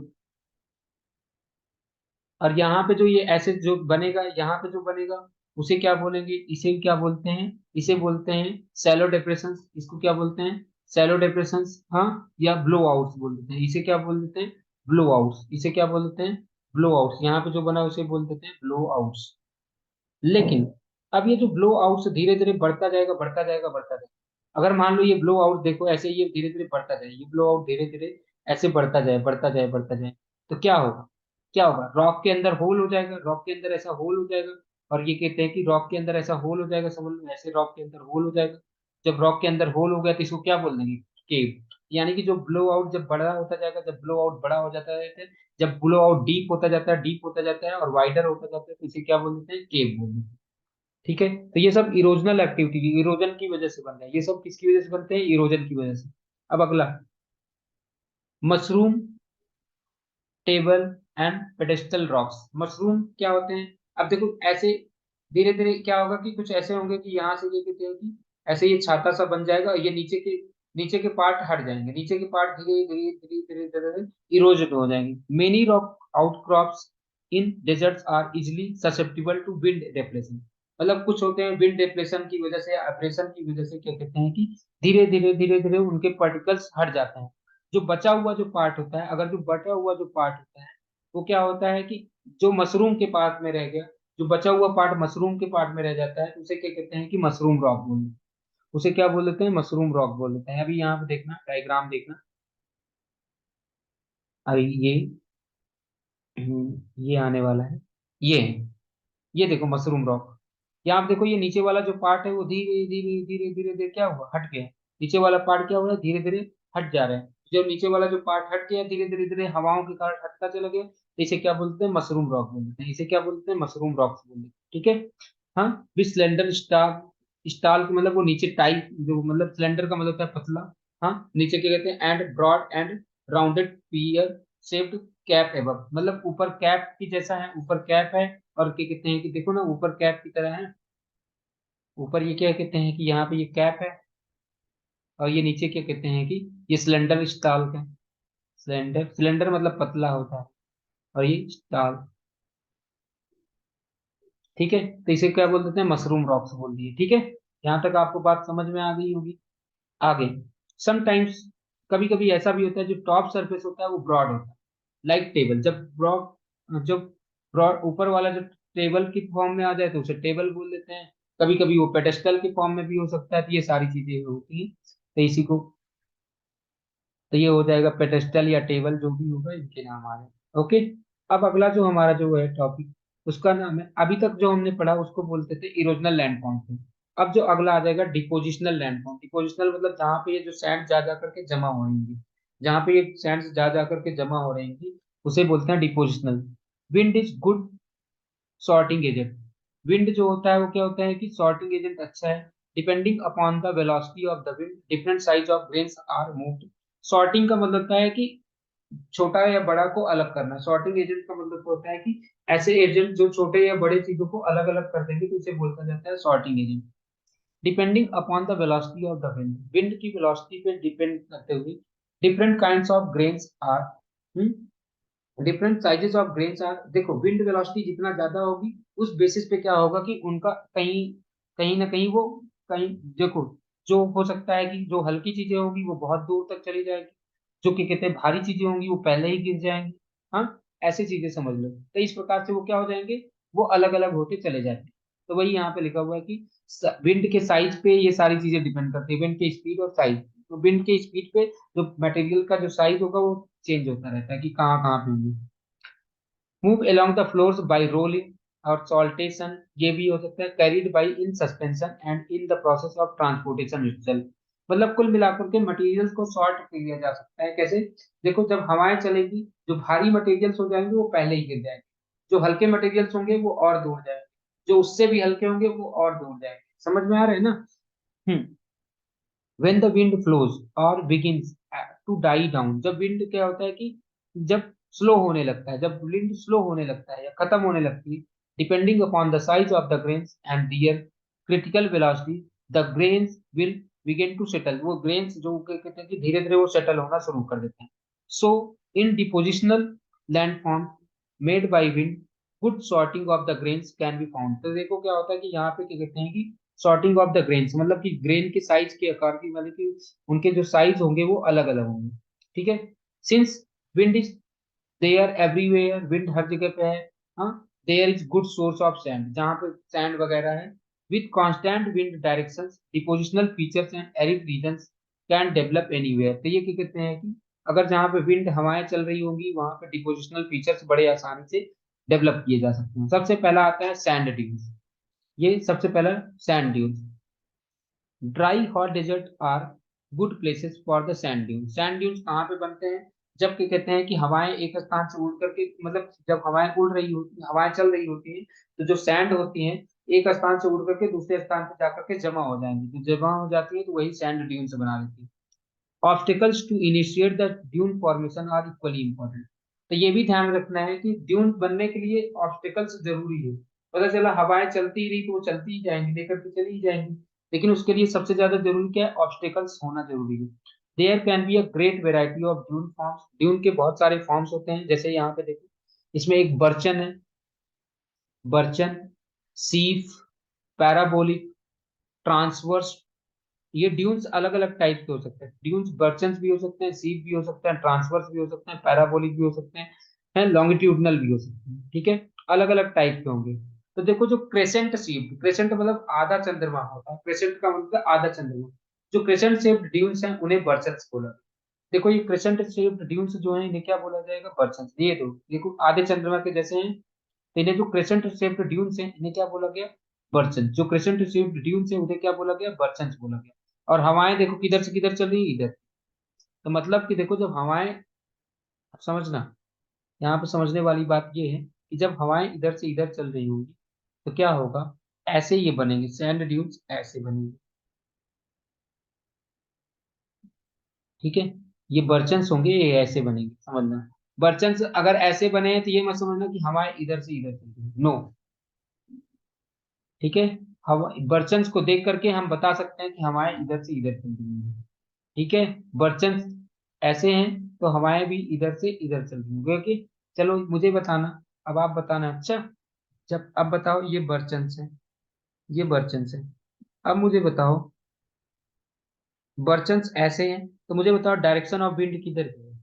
और यहाँ पे जो ये ऐसे जो बनेगा, यहाँ पे जो बनेगा, उसे क्या बोलेंगे, इसे क्या बोलते हैं, इसे बोलते हैं सैलो डिप्रेशन, इसको क्या बोलते हैं, सैलो डिप्रेशन, हाँ, या ब्लो आउट्स बोल देते हैं, इसे क्या बोल देते हैं, ब्लो आउट्स, इसे क्या बोल देते हैं, ब्लो आउट्स, यहाँ पे जो बना उसे बोल देते हैं ब्लो आउट्स। लेकिन अब ये जो ब्लो आउट धीरे धीरे बढ़ता जाएगा, बढ़ता जाएगा, बढ़ता जाएगा, अगर मान लो ये ब्लो आउट देखो ऐसे, ये धीरे धीरे बढ़ता जाए, ये ब्लो आउट धीरे धीरे ऐसे बढ़ता जाए, बढ़ता जाए, बढ़ता जाए, तो क्या होगा, क्या होगा, रॉक के अंदर होल हो जाएगा, रॉक के अंदर ऐसा होल हो जाएगा, और ये कहते हैं कि रॉक के अंदर ऐसा होल हो जाएगा, समझ लो ऐसे रॉक के अंदर होल हो जाएगा, जब रॉक के अंदर होल हो गया तो इसको क्या बोल देंगे, केव। यानी कि जो ब्लो आउट जब बड़ा होता जाएगा, जब ब्लो आउट बड़ा हो जाता है, जब ब्लो आउट डीप होता जाता है, डीप होता जाता है और वाइडर होता जाता है, तो इसे क्या बोल देते हैं, केव बोल देते हैं, ठीक है। तो ये सब इरोजनल एक्टिविटी, इरोजन की वजह से बन रहा है, ये सब किसकी वजह से बनते हैं, इरोजन की वजह से। अब अगला, mushroom table and pedestal rocks. Mushroom क्या होते हैं, अब देखो ऐसे धीरे धीरे क्या होगा कि कुछ ऐसे होंगे कि यहाँ से ये कहते हैं कि ऐसे ये छाता सा बन जाएगा, ये नीचे के पार्ट हट जाएंगे, नीचे के पार्ट धीरे धीरे धीरे धीरे धीरे इरोजन हो जाएंगे। Many rock outcrops in deserts are easily susceptible to wind depression. मतलब कुछ होते हैं विंड डिप्रेशन की वजह से, अप्रेशन की वजह से क्या कहते हैं कि धीरे धीरे धीरे धीरे उनके पार्टिकल्स हट जाते हैं। जो बचा हुआ जो पार्ट होता है, अगर जो बचा हुआ जो पार्ट होता है, वो क्या होता है कि जो मशरूम के पार्ट में रह गया, जो बचा हुआ पार्ट मशरूम के पार्ट में रह जाता है, तो उसे क्या कहते हैं कि मशरूम रॉक बोलते हैं, उसे क्या बोल देते हैं, मशरूम रॉक बोल देते हैं। अभी यहाँ पे देखना, डायग्राम देखना, अभी ये आने वाला है, ये है, ये देखो मशरूम रॉक, यहाँ आप देखो ये नीचे वाला जो पार्ट है वो धीरे धीरे धीरे धीरे धीरे क्या हुआ, हट गया। नीचे वाला पार्ट क्या हो रहा है, धीरे धीरे हट जा रहा है। जब नीचे वाला जो पार्ट हट गया धीरे धीरे धीरे हवाओं के कारण हटता चला गया, तो इसे क्या बोलते हैं, मशरूम रॉक बोलते हैं। इसे क्या बोलते हैं, मशरूम रॉक्स बोलते हैं। ठीक है। हाँ। विथ सिलेंडर स्टार, स्टाल का मतलब वो नीचे टाइप, जो मतलब सिलेंडर का मतलब होता है पतला। हाँ, नीचे क्या कहते हैं, and broad and rounded pear shaped cap above, मतलब ऊपर कैप की जैसा है, ऊपर कैप है। और क्या कहते हैं कि देखो ना ऊपर कैप की तरह है, ऊपर ये क्या कहते हैं कि यहाँ पे ये कैप है, और ये नीचे क्या कहते हैं कि ये सिलेंडर स्टाल का। सिलेंडर, सिलेंडर मतलब पतला होता है, और ये स्टाल। ठीक है, तो इसे क्या बोल देते हैं, मशरूम रॉक्स बोल दिए। ठीक है, यहाँ तक आपको बात समझ में आ गई होगी। आगे, समटाइम्स, कभी कभी ऐसा भी होता है जो टॉप सरफेस होता है वो ब्रॉड होता है, लाइक टेबल। जब ब्रॉड, जब ब्रॉड ऊपर वाला जो टेबल की फॉर्म में आ जाए तो उसे टेबल बोल देते हैं। कभी कभी वो पेडेस्टल की फॉर्म में भी हो सकता है, तो ये सारी चीजें होती हैं। तो इसी को, तो ये हो जाएगा पेडेस्टल या टेबल, जो भी होगा इनके नाम आ रहे हैं। ओके। अब अगला जो हमारा जो है टॉपिक, उसका नाम है, अभी तक जो हमने पढ़ा उसको बोलते थे इरोजनल लैंडफॉर्म थे। अब जो अगला आ जाएगा डिपोजिशनल लैंडफॉर्म। डिपोजिशनल मतलब जहाँ पे ये जो सैंड जा जा करके जमा हो रहेंगी, जहाँ पे ये सैंड जा जा करके जमा हो रहेंगी, उसे बोलते हैं depositional. Wind is good sorting agent. Wind जो होता है वो क्या होता है कि सॉर्टिंग एजेंट अच्छा है। Depending upon the velocity of the wind different size of grains are moved. Sorting का मतलब होता है कि छोटा या बड़ा को अलग करना। सॉर्टिंग एजेंट का मतलब होता है कि ऐसे एजेंट जो छोटे या बड़े चीजों को अलग अलग कर देंगे, तो इसे बोलता जाता है sorting agent. Depending upon the velocity of the wind, wind की वेलोसिटी पे डिपेंड करते हुए different kinds of grains are, different sizes of grains are. देखो विंड वेलोसिटी जितना ज्यादा होगी उस बेसिस पे क्या होगा कि उनका कहीं कहीं ना कहीं वो, कहीं, देखो, जो हो सकता है कि जो हल्की चीजें होगी वो बहुत दूर तक चली जाएगी, जो कि कहते हैं भारी चीजें होंगी वो पहले ही गिर जाएंगी। हाँ, ऐसी चीजें समझ लो। तो इस प्रकार से वो क्या हो जाएंगे, वो अलग अलग होते चले जाते हैं। तो वही यहाँ पे लिखा हुआ है कि विंड के साइज पे ये सारी चीजें डिपेंड करती है, विंड के स्पीड और साइज। तो विंड के स्पीड पे जो मटेरियल का जो साइज होगा वो चेंज होता रहता है कि कहाँ कहाँ पे होगी। Move along the floors by rolling और saltation, ये भी हो सकता है carried by in suspension and in the process of transportation itself। मतलब कुल मिलाकर के मटेरियल्स को सॉर्ट किया जा सकता है कैसे, देखो जब हवाएं चलेंगी जो भारी मटेरियल्स हो जाएंगे वो पहले ही गिर जाएंगे, जो हल्के मटेरियल्स होंगे वो और दूर जाएंगे, जो उससे भी हल्के होंगे वो और दूर जाएंगे। समझ में आ रहा है ना। हम्म। when the wind flows or begins to die down, जब विंड क्या होता है कि जब स्लो होने लगता है, जब विंड स्लो होने लगता है या खत्म होने लगती है, depending upon the size of the grains and their critical velocity, the grains will begin to settle. वो ग्रेन्स जो कहते हैं कि धीरे धीरे वो सेटल होना शुरू कर देते हैं। So in depositional landform made by wind, good sorting of the grains can be found. तो देखो क्या होता है कि यहाँ पे क्या कहते हैं कि सॉर्टिंग ऑफ द ग्रेन्स मतलब कि ग्रेन के साइज के आकार की, मतलब कि उनके जो साइज होंगे वो अलग अलग होंगे। ठीक है। Since wind is there everywhere, wind हर जगह पे है। हाँ, there is good source of sand, जहाँ पे सैंड वगैरह है। With constant wind directions depositional features and arid regions can develop anywhere. तो ये क्या कहते हैं कि अगर जहाँ पे विंड हवाएं चल रही होंगी वहां पे डिपोजिशनल फीचर्स बड़े आसानी से डेवलप किए जा सकते हैं। सबसे पहला आता है सैंड ड्यून्स। ये सबसे पहला sand dunes. Dry hot desert are good places for the sand dunes. Sand dunes कहाँ पे बनते हैं, जब क्या कहते हैं कि हवाएं एक स्थान से उड़ करके, मतलब जब हवाएं उड़ रही होती, हवाएं चल रही होती हैं, तो जो सैंड होती हैं एक स्थान से उड़ करके दूसरे स्थान पे जाकर के जमा हो जाएंगी, तो जमा हो जाती है तो वही सैंड ड्यून्स बना लेती है। Obstacles to initiate the dune formation are equally important. तो ये भी ध्यान रखना है कि ड्यून बनने के लिए ऑब्स्टिकल्स जरूरी है। पता चला हवाएं चलती रही तो वो चलती ही जाएंगी, लेकर के चली ही जाएंगी, लेकिन उसके लिए सबसे ज्यादा जरूरी क्या है, ऑब्स्टिकल्स होना जरूरी है। There can be a great variety of dune forms. Dune के बहुत सारे फॉर्म्स होते हैं, जैसे यहाँ पे देखो, इसमें एक बर्चन है, बर्चन, सीफ, पैराबोलिक, ट्रांसवर्स। ये ड्यून्स अलग अलग टाइप के हो सकते हैं। ड्यून्स बर्चन्स भी हो सकते हैं, सीप भी हो सकते हैं, ट्रांसवर्स भी हो सकते हैं, पैराबोलिक भी हो सकते हैं लॉन्गिट्यूडनल भी हो सकते हैं। ठीक है, अलग अलग टाइप के होंगे। तो देखो जो क्रेसेंट सीप, क्रेसेंट मतलब आधा चंद्रमा होता है, क्रेसेंट का मतलब आधा चंद्रमा। जो क्रेसेंट शेप्ड ड्यून्स हैं उन्हें बर्चन्स बोला। देखो ये क्रेसेंट शेप्ड ड्यून्स जो है इन्हें क्या बोला जाएगा, बर्चन्स। ये दो देखो आधे चंद्रमा के जैसे हैं, तो इन्हें जो क्रेसेंट शेप्ड ड्यून्स हैं इन्हें क्या बोला गया, बर्चन, जो क्रेसेंट रिसीव्ड ड्यून्स है उन्हें क्या बोला गया, बर्चन बोला गया। और हवाएं देखो किधर से किधर चल रही है, इधर। तो मतलब कि देखो जब हवाएं, अब समझना, यहाँ पे समझने वाली बात ये है कि जब हवाएं इधर से इधर चल रही होंगी तो क्या होगा, ऐसे ये बनेंगे, सैंड ड्यून्स ऐसे बनेंगे। ठीक है, ये बर्चन्स होंगे, ये ऐसे बनेंगे, समझना। बर्चन्स अगर ऐसे बने हैं तो ये मत समझना कि हवाएं इधर से इधर चल रही है, नो। ठीक है, हवा बर्चन्स को देख करके हम बता सकते हैं कि हवाएं इधर से इधर चल रही हैं। ठीक है, बर्चन्स ऐसे हैं तो हवाएं भी इधर से इधर चल रही हैं, क्योंकि चलो मुझे बताना, अब आप बताना। अच्छा, जब अब बताओ ये बर्चन्स है, ये बर्चन्स है, अब मुझे बताओ बर्चन्स ऐसे हैं तो मुझे बताओ डायरेक्शन ऑफ विंड किधर की है,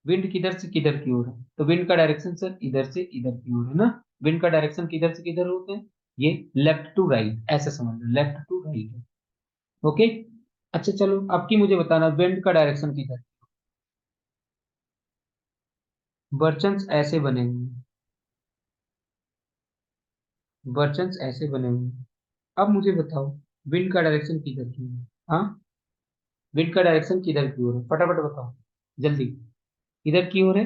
विंड किधर से किधर की ओर है, तो विंड का डायरेक्शन सर इधर से इधर की ओर है ना। विंड का डायरेक्शन किधर से किधर होते हैं, ये लेफ्ट टू राइट, ऐसा समझ लो, लेफ्ट टू राइट है। ओके। अच्छा चलो अब की मुझे बताना विंड का डायरेक्शन किधर। बर्चन्स ऐसे बने हुए हैं, बर्चन्स ऐसे बने हुए हैं। अब मुझे बताओ विंड का डायरेक्शन किधर की है। हाँ, विंड का डायरेक्शन किधर की ओर है, फटाफट बताओ जल्दी। इधर की ओर है,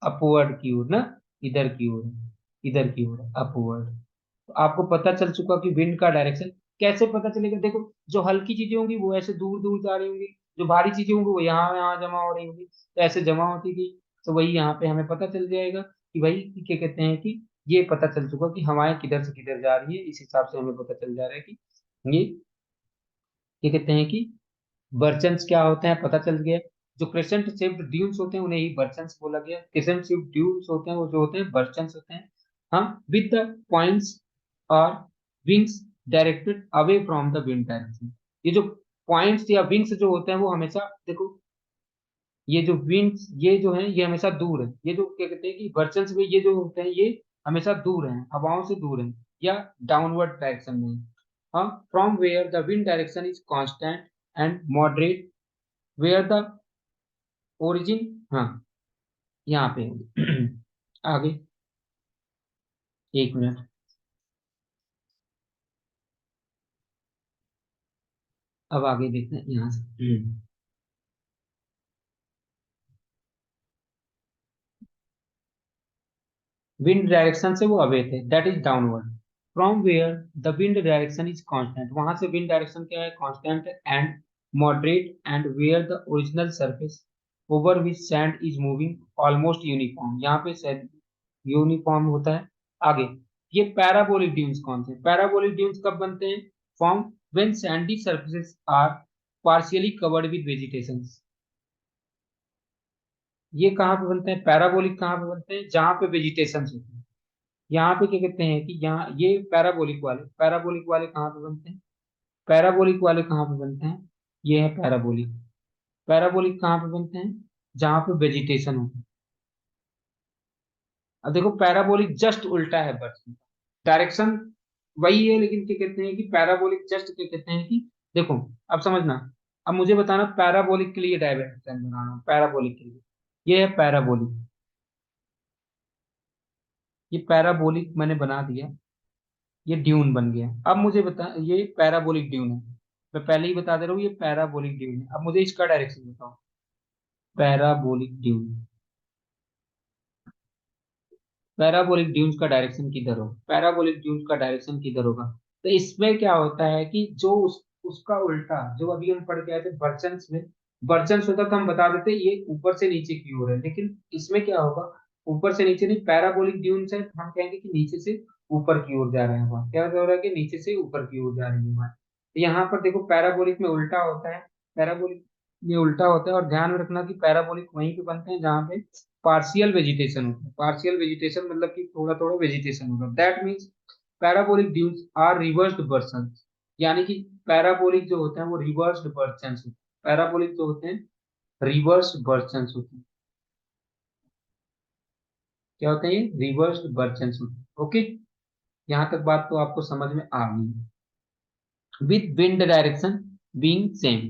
अपवर्ड की ओर ना, इधर की ओर है, इधर की ओर है, अपवर्ड। तो आपको पता चल चुका कि विंड का डायरेक्शन कैसे पता चलेगा। देखो जो हल्की चीजें होंगी वो ऐसे दूर दूर जा रही होंगी, जो भारी चीजें होंगी वो यहाँ यहाँ जमा हो रही होंगी, तो ऐसे जमा होती थी। तो वही यहाँ पे हमें पता चल जाएगा कि भाई कि क्या कहते हैं कि ये पता चल चुका कि हवाएं किधर से किधर जा रही है, इस हिसाब से हमें पता चल जा रहा है कि ये क्या कहते हैं कि बर्चन्स क्या होते हैं, पता चल गया। जो क्रेसेंट शेप्ड ड्यून्स होते हैं उन्हें ही बर्चन्स बोला गया, क्रेसेंट शेप्ड ड्यून्स होते हैं वो जो होते हैं बर्चन्स होते हैं। हाँ, विद द पॉइंट्स और wings directed away from the wind direction. ये जो पॉइंट्स या विंग्स जो होते हैं वो हमेशा देखो, ये जो विंग्स ये जो है ये हमेशा दूर है, ये जो क्या कहते हैं कि बर्चन्स में ये जो होते हैं ये हमेशा दूर हैं, हवाओं से दूर हैं, या डाउनवर्ड डायरेक्शन में। हाँ, from where the wind direction is constant and moderate, where the origin, हाँ यहाँ पे आगे, एक मिनट, अब आगे देखते हैं यहाँ से। विंड डायरेक्शन से वो अवे थे, that is downward. From where the wind direction is constant, वहां से विंड डायरेक्शन क्या है, constant and moderate, and where the original surface over which sand is moving almost uniform, यहाँ पे सैंड यूनिफॉर्म होता है। आगे, ये पैराबोलिक ड्यून्स कौन से, पैराबोलिक ड्यून्स कब बनते हैं, form when sandy surfaces are partially covered with vegetation. ये कहाँ पे बनते हैं, पैराबोलिक कहाँ पे बनते हैं, जहाँ पे वेजिटेशन होती है। यहाँ पे क्या कहते हैं कि यहाँ ये पैराबोलिक वाले कहाँ पे बनते हैं, पैराबोलिक वाले कहाँ पे बनते हैं, ये है पैराबोलिक। पैराबोलिक कहाँ पे बनते हैं, जहाँ पे वेजिटेशन होती है। अब देखो पैराबोलिक जस्ट उल्टा है, बस डायरेक्शन वही है, लेकिन क्या कहते हैं कि पैराबोलिक जस्ट क्या कहते हैं कि देखो, अब समझना, अब मुझे बताना पैराबोलिक के लिए डायरेक्शन बनाना, पैराबोलिक के लिए, ये है पैराबोलिक, ये पैराबोलिक मैंने बना दिया, ये ड्यून बन गया। अब मुझे बता, ये पैराबोलिक ड्यून है, मैं पहले ही बता दे रहा हूँ ये पैराबोलिक ड्यून है। अब मुझे इसका डायरेक्शन बताओ, पैराबोलिक ड्यून, पैराबोलिक ड्यून्स का डायरेक्शन किधर होगा, पैराबोलिक ड्यून्स का डायरेक्शन किधर होगा। तो इसमें क्या होता है कि जो उसका उल्टा, जो अभी हम पढ़ के आए थे बर्चन्स में, बर्चन्स होता तो हम बता देते ये ऊपर से नीचे की ओर है, लेकिन इसमें क्या होगा, ऊपर से नीचे नहीं, पैराबोलिक ड्यून्स है तो हम कहेंगे कि नीचे से ऊपर की ओर जा रहे हैं हवा, क्या हो रहा है कि नीचे से ऊपर की ओर जा रही है हवा। तो यहाँ पर देखो पैराबोलिक में उल्टा होता है, पैराबोलिक में उल्टा होता है, और ध्यान में रखना कि पैराबोलिक वहीं पे बनते हैं जहाँ पे पार्शियल वेजिटेशन होता है, पार्शियल वेजिटेशन मतलब कि थोड़ा थोड़ा वेजिटेशन होगा, that means parabolic dunes are reversed version, यानी कि पैराबोलिक जो होते हैं वो रिवर्स्ड वर्सन होते हैं, पैराबोलिक जो होते हैं रिवर्स्ड वर्सन होते हैं, क्या होते हैं ये, रिवर्स्ड वर्सन होते हैं। ओके, यहाँ तक बात तो आपको समझ में आ गई, with wind direction being same.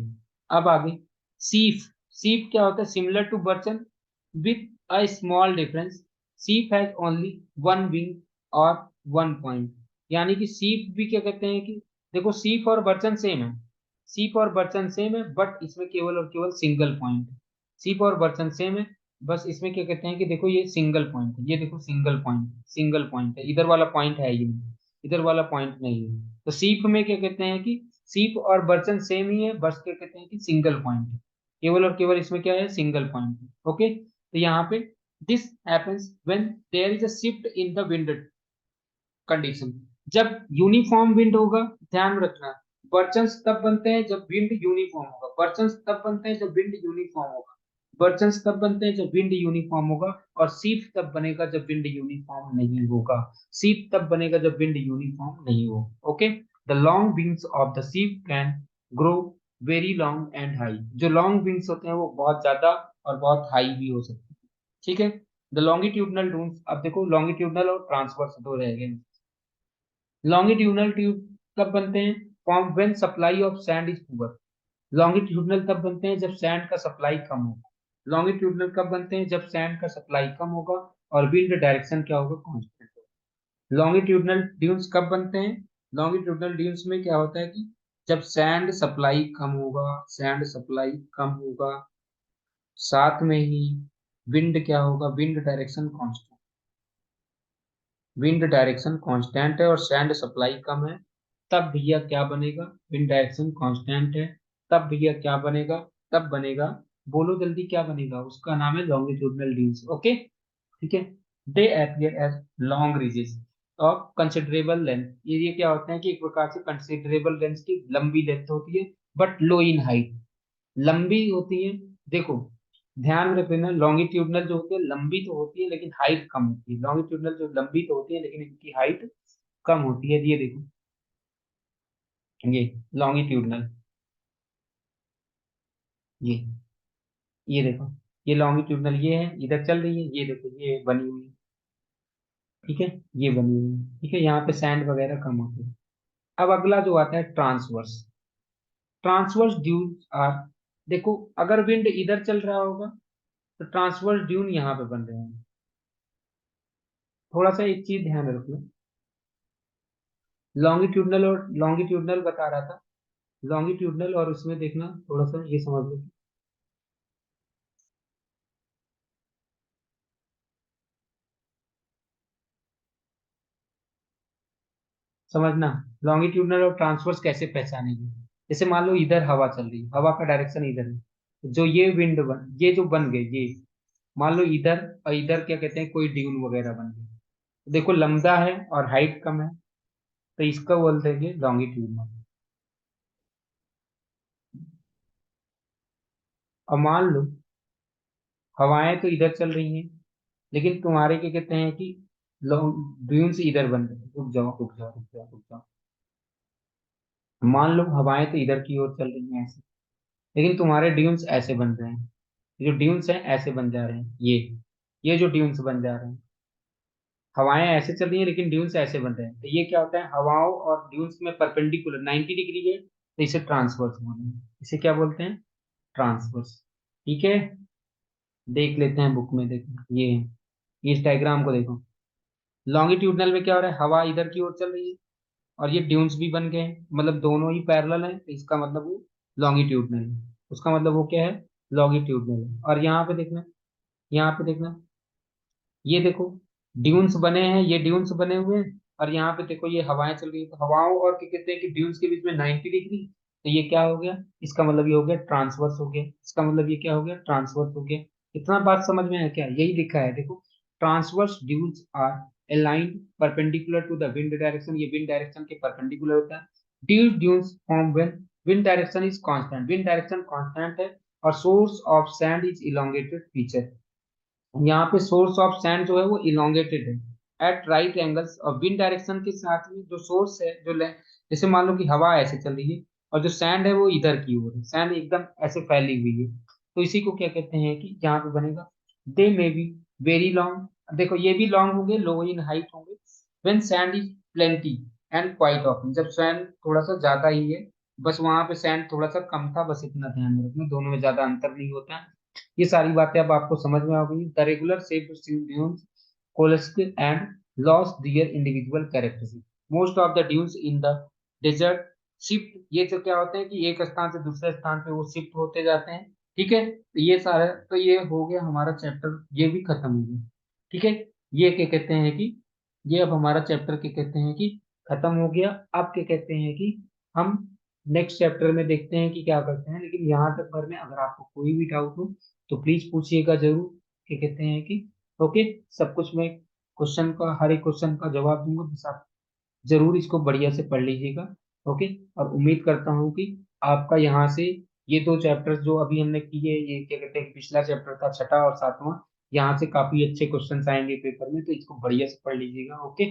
अब आगे, सीफ, सीफ क्या होता है, similar to barchan with a small difference, seif has only one wing और वन पॉइंट। यानी कि सीप भी क्या कहते हैं कि देखो सीप और बर्चन सेम है, सीप और बर्चन सेम है, बट इसमें केवल और केवल सिंगल पॉइंट है। सीप और बर्चन सेम है, बस इसमें क्या कहते हैं कि देखो ये सिंगल पॉइंट है, ये देखो सिंगल पॉइंट, सिंगल पॉइंट है, इधर वाला पॉइंट है ही नहीं, इधर वाला पॉइंट नहीं है। तो सीप में क्या कहते हैं कि सीप और बर्चन सेम ही है, बस क्या कहते हैं कि सिंगल पॉइंट है, केवल और केवल इसमें क्या है, सिंगल पॉइंट है। ओके, तो यहाँ पे this happens when there is a shift in the wind condition. जब यूनिफॉर्म विंड होगा, ध्यान रखना, बर्चन्स तब बनते हैं जब विंड यूनिफॉर्म होगा, बर्चन्स तब बनते हैं जब विंड यूनिफॉर्म होगा, बर्चन्स तब बनते हैं जब विंड यूनिफॉर्म होगा, और सीप तब बनेगा जब विंड यूनिफॉर्म नहीं होगा, सीप तब बनेगा जब विंड यूनिफॉर्म नहीं होगा। Okay, the long wings of the seif can grow very long and high. जो लॉन्ग विंग्स होते हैं वो बहुत ज्यादा और बहुत हाई भी हो सकते हैं। ठीक है, द लॉन्गिट्यूडनल टूल्स, अब देखो लॉन्गिट्यूडनल और ट्रांसवर्स दो रह गए। लॉन्गिट्यूडनल ट्यूब कब बनते हैं, form when supply of sand is poor. Longitudinal तब बनते हैं जब सैंड का सप्लाई कम होगा, लॉन्गिट्यूडनल कब बनते हैं जब सैंड का सप्लाई कम होगा और विंड डायरेक्शन क्या होगा, कांस्टेंट होगा। लॉन्गिट्यूडनल ड्यून्स कब बनते हैं, लॉन्गिट्यूडनल ड्यून्स में क्या होता है कि जब सैंड सप्लाई कम होगा, सैंड सप्लाई कम होगा, साथ में ही विंड क्या होगा, wind direction constant, wind direction constant है और सैंड सप्लाई कम है, तब भैया क्या बनेगा, विंड डायरेक्शन कांस्टेंट है, तब भैया क्या बनेगा, तब बनेगा, बोलो जल्दी क्या बनेगा, उसका नाम है लॉन्गिट्यूडनल ड्यून्स। ओके, ठीक है, they appear as long ridges of considerable length. ये क्या होते हैं कि एक प्रकार से कंसिडरेबल लेंथ की लंबी लेंथ होती है, बट लो इन हाइट, लंबी होती है। देखो ध्यान में रखना, लॉन्गिट्यूडनल जो होती है लंबी तो होती है लेकिन हाइट कम होती है, लॉन्गिट्यूडनल जो लंबी तो होती है लेकिन इनकी हाइट कम होती है। ये देखो, ये लॉन्गिट्यूडनल, ये ये देखो, ये लॉन्गिट्यूडनल ये है, इधर चल रही है, ये देखो ये बनी हुई है, ठीक है, ये बनी हुई है, ठीक है, यहाँ पे सैंड वगैरह कम होती है। अब अगला जो आता है ट्रांसवर्स, ट्रांसवर्स ड्यून्स आर, देखो अगर विंड इधर चल रहा होगा तो ट्रांसवर्स ड्यून यहाँ पे बन रहे हैं। थोड़ा सा एक चीज ध्यान रखना, लॉन्गिट्यूडनल और लॉन्गिट्यूडनल बता रहा था, लॉन्गिट्यूडनल और उसमें देखना थोड़ा सा ये समझ लो, समझना लॉन्गिट्यूडनल और ट्रांसवर्स कैसे पहचानेंगे। जैसे मान लो इधर हवा चल रही है, हवा का डायरेक्शन इधर है, जो ये विंड बन, ये जो बन गए ये, मान लो इधर और इधर क्या कहते हैं, कोई ड्यून वगैरह बन गई, देखो लंबा है और हाइट कम है, तो इसका बोलते हैं लॉन्गिट्यूडनल। और मान लो हवाएं तो इधर चल रही हैं, लेकिन तुम्हारे क्या कहते हैं कि ड्यून्स इधर बन रहे हैं, रुक जाओ रुक जाओ रुक जाओ रुक जाओ, मान लो हवाएं तो इधर की ओर चल रही हैं ऐसे, लेकिन तुम्हारे ड्यून्स ऐसे बन रहे हैं, जो ड्यून्स हैं ऐसे बन जा रहे हैं, ये जो ड्यून्स बन जा रहे हैं, हवाएं ऐसे चल रही हैं लेकिन ड्यून्स ऐसे बन रहे हैं, तो ये क्या होता है, हवाओं और ड्यून्स में परपेंडिकुलर 90 डिग्री है, तो इसे ट्रांसवर्स बोलते हैं, इसे क्या बोलते हैं, ट्रांसवर्स। ठीक है, देख लेते हैं बुक में, देखो ये है, ये इस डायग्राम को देखो, लॉन्गिट्यूडनल में क्या हो रहा है, हवा इधर की ओर चल रही है और ये ड्यून्स भी बन गए हैं, मतलब दोनों ही पैरेलल हैं, तो इसका मतलब वो लॉन्गिट्यूडनल है, उसका मतलब वो क्या है, लॉन्गिट्यूडनल है। और यहाँ पे देखना, यहाँ पे देखना, ये देखो ड्यून्स बने हैं, ये ड्यून्स बने हुए हैं, और यहाँ पे देखो ये हवाएं चल रही है, तो हवाओं और क्या कहते हैं कि ड्यून्स के बीच में 90 डिग्री, तो ये क्या हो गया, इसका मतलब ये हो गया ट्रांसवर्स हो गया, इसका मतलब ये क्या हो गया, ट्रांसवर्स हो गया। इतना बात समझ में है क्या, यही लिखा है देखो, transverse dunes are aligned perpendicular to the wind direction, ये विंड डायरेक्शन के परपेंडिकुलर होता है। Dunes form when wind direction is constant, wind direction constant है और source of sand is elongated feature, यहाँ पे सोर्स ऑफ सैंड जो है वो इलोंगेटेड है एट राइट एंगल्स, और विंड डायरेक्शन के साथ में जो सोर्स है जो जैसे मान लो कि हवा ऐसे चल रही है और जो सैंड है वो इधर की ओर है, सैंड एकदम ऐसे फैली हुई है, तो इसी को क्या कहते हैं कि यहाँ पे बनेगा, दे मे बी वेरी लॉन्ग, देखो ये भी लॉन्ग होंगे, लो इन हाइट होंगे, when sand is plenty and quite often, जब सैंड थोड़ा सा ज्यादा ही है, बस वहां पे सैंड थोड़ा सा कम था, बस इतना ध्यान में रखना, दोनों में ज्यादा अंतर नहीं होता है। ये सारी बातें अब आपको समझ में आ गई, the regular shaped dunes coalesce and lost their individual characteristic. Most of the dunes in the desert shift, ये जो क्या होते हैं कि एक स्थान से दूसरे स्थान पे वो शिफ्ट होते जाते हैं। ठीक है, तो ये सारा, तो ये हो गया हमारा चैप्टर, ये भी खत्म हो गया। ठीक है, ये क्या कहते हैं कि ये अब हमारा चैप्टर क्या कहते हैं कि खत्म हो गया। अब क्या कहते हैं कि हम नेक्स्ट चैप्टर में देखते हैं कि क्या करते हैं, लेकिन यहाँ तक भर में अगर आपको कोई भी डाउट हो तो प्लीज पूछिएगा जरूर। क्या कहते हैं कि ओके, सब कुछ मैं क्वेश्चन का, हर एक क्वेश्चन का जवाब दूंगा, बस आप जरूर इसको बढ़िया से पढ़ लीजिएगा। ओके, और उम्मीद करता हूँ कि आपका यहाँ से ये दो चैप्टर्स जो अभी हमने किए, ये क्या कहते हैं, पिछला चैप्टर था छठा और सातवां, यहाँ से काफी अच्छे क्वेश्चंस आएंगे पेपर में, तो इसको बढ़िया से पढ़ लीजिएगा। ओके।